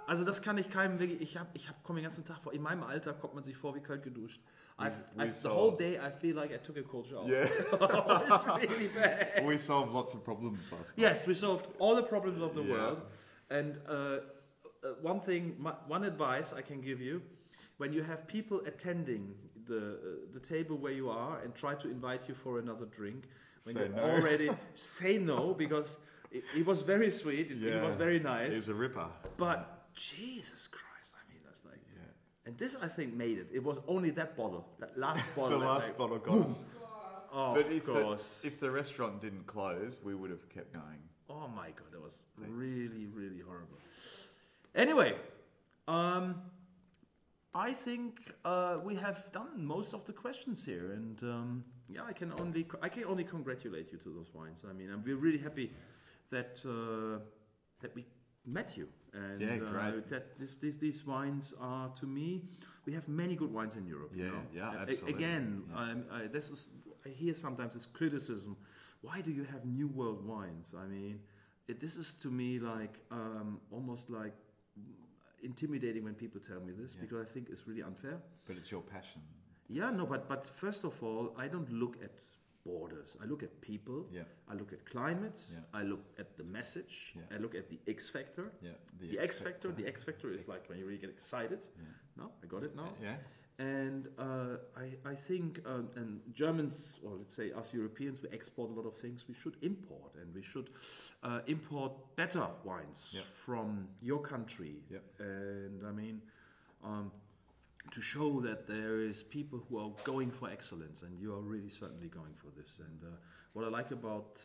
Also das kann ich keinem wirklich. Komme den ganzen Tag vor. In meinem Alter kommt man sich vor wie kalt geduscht. The whole day I feel like I took a cold shower. Yeah. It's really bad. We solved lots of problems last night. Yes, we solved all the problems of the world. And one advice I can give you, when you have people attending the table where you are and try to invite you for another drink, when Say you no. already say no, because it was very sweet, it was very nice. It was a ripper. But Jesus Christ, I mean, that's like... Yeah. And this, I think, made it. It was only that bottle, that last bottle. The last bottle got us. Oh, But of course. if the restaurant didn't close, we would have kept going. Oh my God, that was really, really horrible. Anyway, I think we have done most of the questions here, and I can only congratulate you to those wines. I mean, we're really happy that we met you, and great. that these wines are, to me, we have many good wines in Europe. Yeah, you know? yeah, absolutely. Again, I hear sometimes this criticism. Why do you have New World wines? I mean, this is to me like almost like intimidating when people tell me this, because I think it's really unfair. But it's your passion. Yeah, no, but first of all, I don't look at borders. I look at people. Yeah. I look at climate. Yeah. I look at the message. Yeah. I look at the X factor. Yeah. The X factor. The X factor is like when you really get excited. Yeah. No, I got it now. Yeah. And I think, and Germans, or let's say us Europeans, we export a lot of things. We should import, and we should import better wines from your country. Yep. And I mean, to show that there is people who are going for excellence, and you are really certainly going for this. And what I like about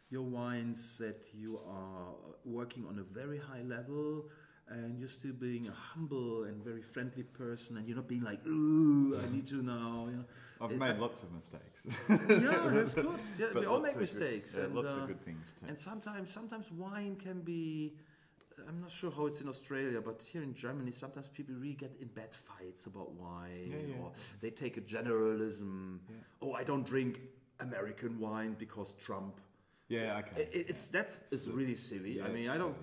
your wines, that you are working on a very high level, and you're still being a humble and very friendly person, and you're not being like, ooh, I need to know. You know. I've made lots of mistakes. Yeah, that's good. Yeah, But we all lots make of mistakes. Good, and lots of good things too. And sometimes wine can be, I'm not sure how it's in Australia, but here in Germany, sometimes people really get in bad fights about wine, or they take a generalism. Yeah. Oh, I don't drink American wine because Trump. Yeah, okay. It's really silly. Yeah, I mean, I don't.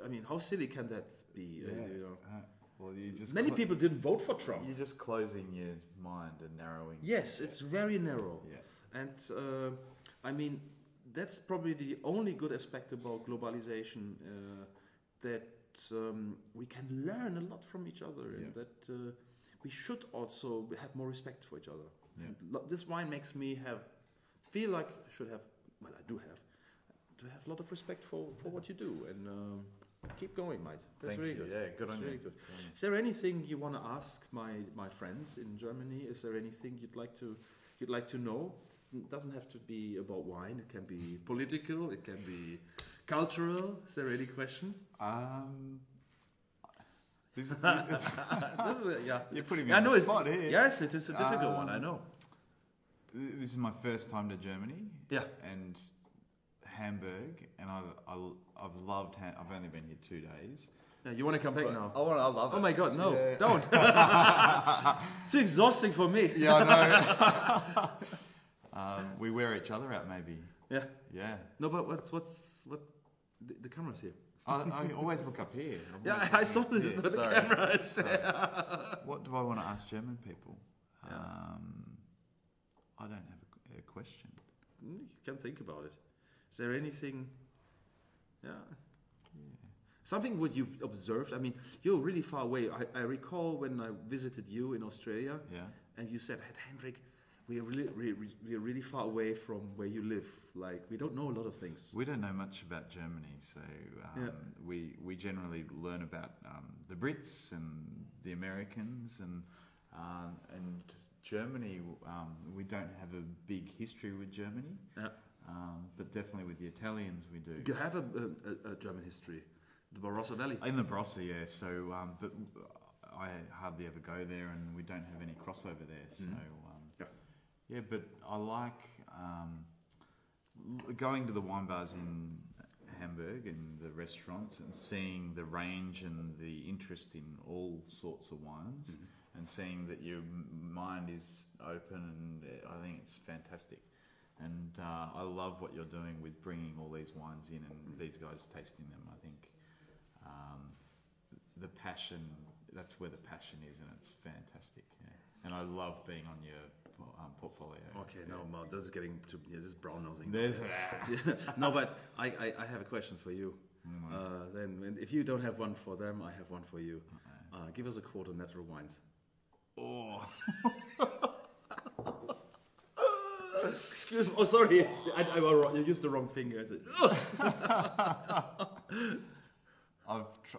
I mean, how silly can that be? Yeah. You know? Well, you just many people didn't vote for Trump. You're just closing your mind and narrowing. Yes, it's very narrow. Yeah. And I mean, that's probably the only good aspect about globalization, that we can learn a lot from each other, and that we should also have more respect for each other. Yeah. And this wine makes me feel like I should have. Well, I do have. To have a lot of respect for what you do, and keep going, mate. That's really good. Yeah, good on you. Really good. Is there anything you want to ask my friends in Germany? Is there anything you'd like to know? It doesn't have to be about wine. It can be political. It can be cultural. Is there any question? This is You're putting me on the spot here. Yes, it is a difficult one. I know. This is my first time to Germany. Yeah. And Hamburg, and I've loved. I've only been here 2 days. Yeah, you want to come back now? I love it. Oh my God, no! Yeah. Don't. Too exhausting for me. Yeah, I know. We wear each other out, maybe. Yeah. Yeah. No, but what? The camera's here. I always look up here. Yeah, I saw this. The camera is there. What do I want to ask German people? Yeah. I don't have a question. you can think about it. Is there anything? Yeah. Something what you've observed. I mean, you're really far away. I recall when I visited you in Australia, and you said, Hendrik, we are really far away from where you live. Like, we don't know a lot of things. We don't know much about Germany, so we generally learn about the Brits and the Americans and Germany. We don't have a big history with Germany, but definitely with the Italians we do. You have a German history, the Barossa Valley. In the Barossa, yeah. So, but I hardly ever go there, and we don't have any crossover there. So, yeah. But I like going to the wine bars in Hamburg and the restaurants and seeing the range and the interest in all sorts of wines, and seeing that your mind is open, and I think it's fantastic. And I love what you're doing with bringing all these wines in and these guys tasting them. I think the passion, that's where the passion is, and it's fantastic. Yeah. And I love being on your portfolio. Okay, no, this is getting to this is brown nosing. No, but I have a question for you. Then, if you don't have one for them, I have one for you. Give us a quote on natural wines. Oh. Excuse me. Oh, sorry. I used the wrong finger.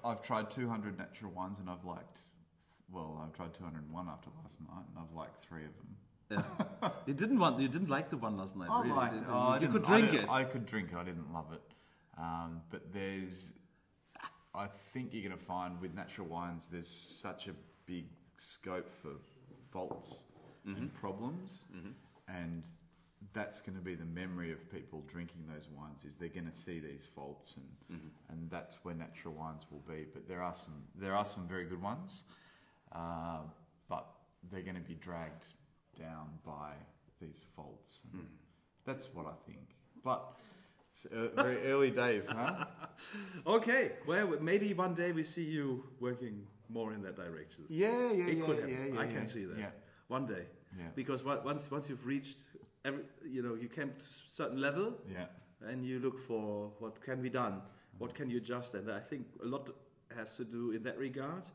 I've tried 200 natural wines, and I've tried 201 after last night, and I've liked 3 of them. Yeah. You didn't like the one last night. You could drink it. I could drink it. I didn't love it. But I think you're going to find with natural wines, there's such a big scope for faults and problems, and that's going to be the memory of people drinking those wines. Is they're going to see these faults, and that's where natural wines will be. But there are some very good ones, but they're going to be dragged down by these faults. That's what I think. But it's very early days, huh? Okay, well, maybe one day we see you working more in that direction. It could happen. I can see that. Yeah. One day. Yeah. Because once you've reached, you came to a certain level, and you look for what can be done, what can you adjust, and I think a lot has to do in that regard,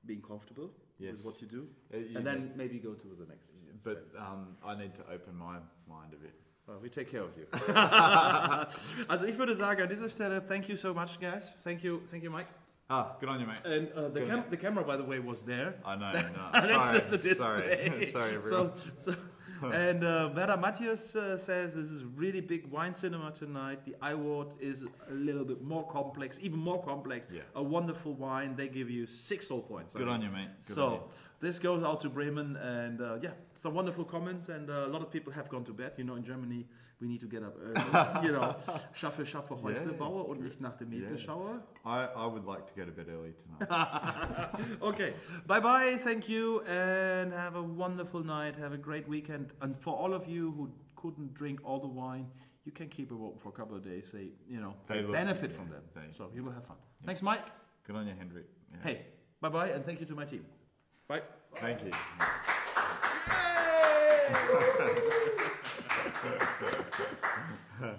being comfortable with what you do, and then maybe go to the next step. But I need to open my mind a bit. Well, we take care of you. Also ich würde sagen, an dieser Stelle, thank you so much, guys. Thank you, Mike. Good on you, mate. And the camera, by the way, was there. I know. That's just a display. Sorry, everyone. And Werder Matthias says this is really big wine cinema tonight. The Iwort is a little bit more complex, even more complex. Yeah. A wonderful wine. They give you 6 whole points. Good on you, mate. This goes out to Bremen, and some wonderful comments. And a lot of people have gone to bed. In Germany, we need to get up early. Schaffe Häuslebauer und nicht nach dem Meteorschauer. I would like to go to bed early tonight. Okay, bye-bye, thank you, and have a wonderful night, have a great weekend. And for all of you who couldn't drink all the wine, you can keep it open for a couple of days. They benefit from them. So you will have fun. Yeah. Thanks, Mike. Good on you, Hendrik. Yeah. Hey, bye-bye, and thank you to my team. Bye. Thank you. Yay!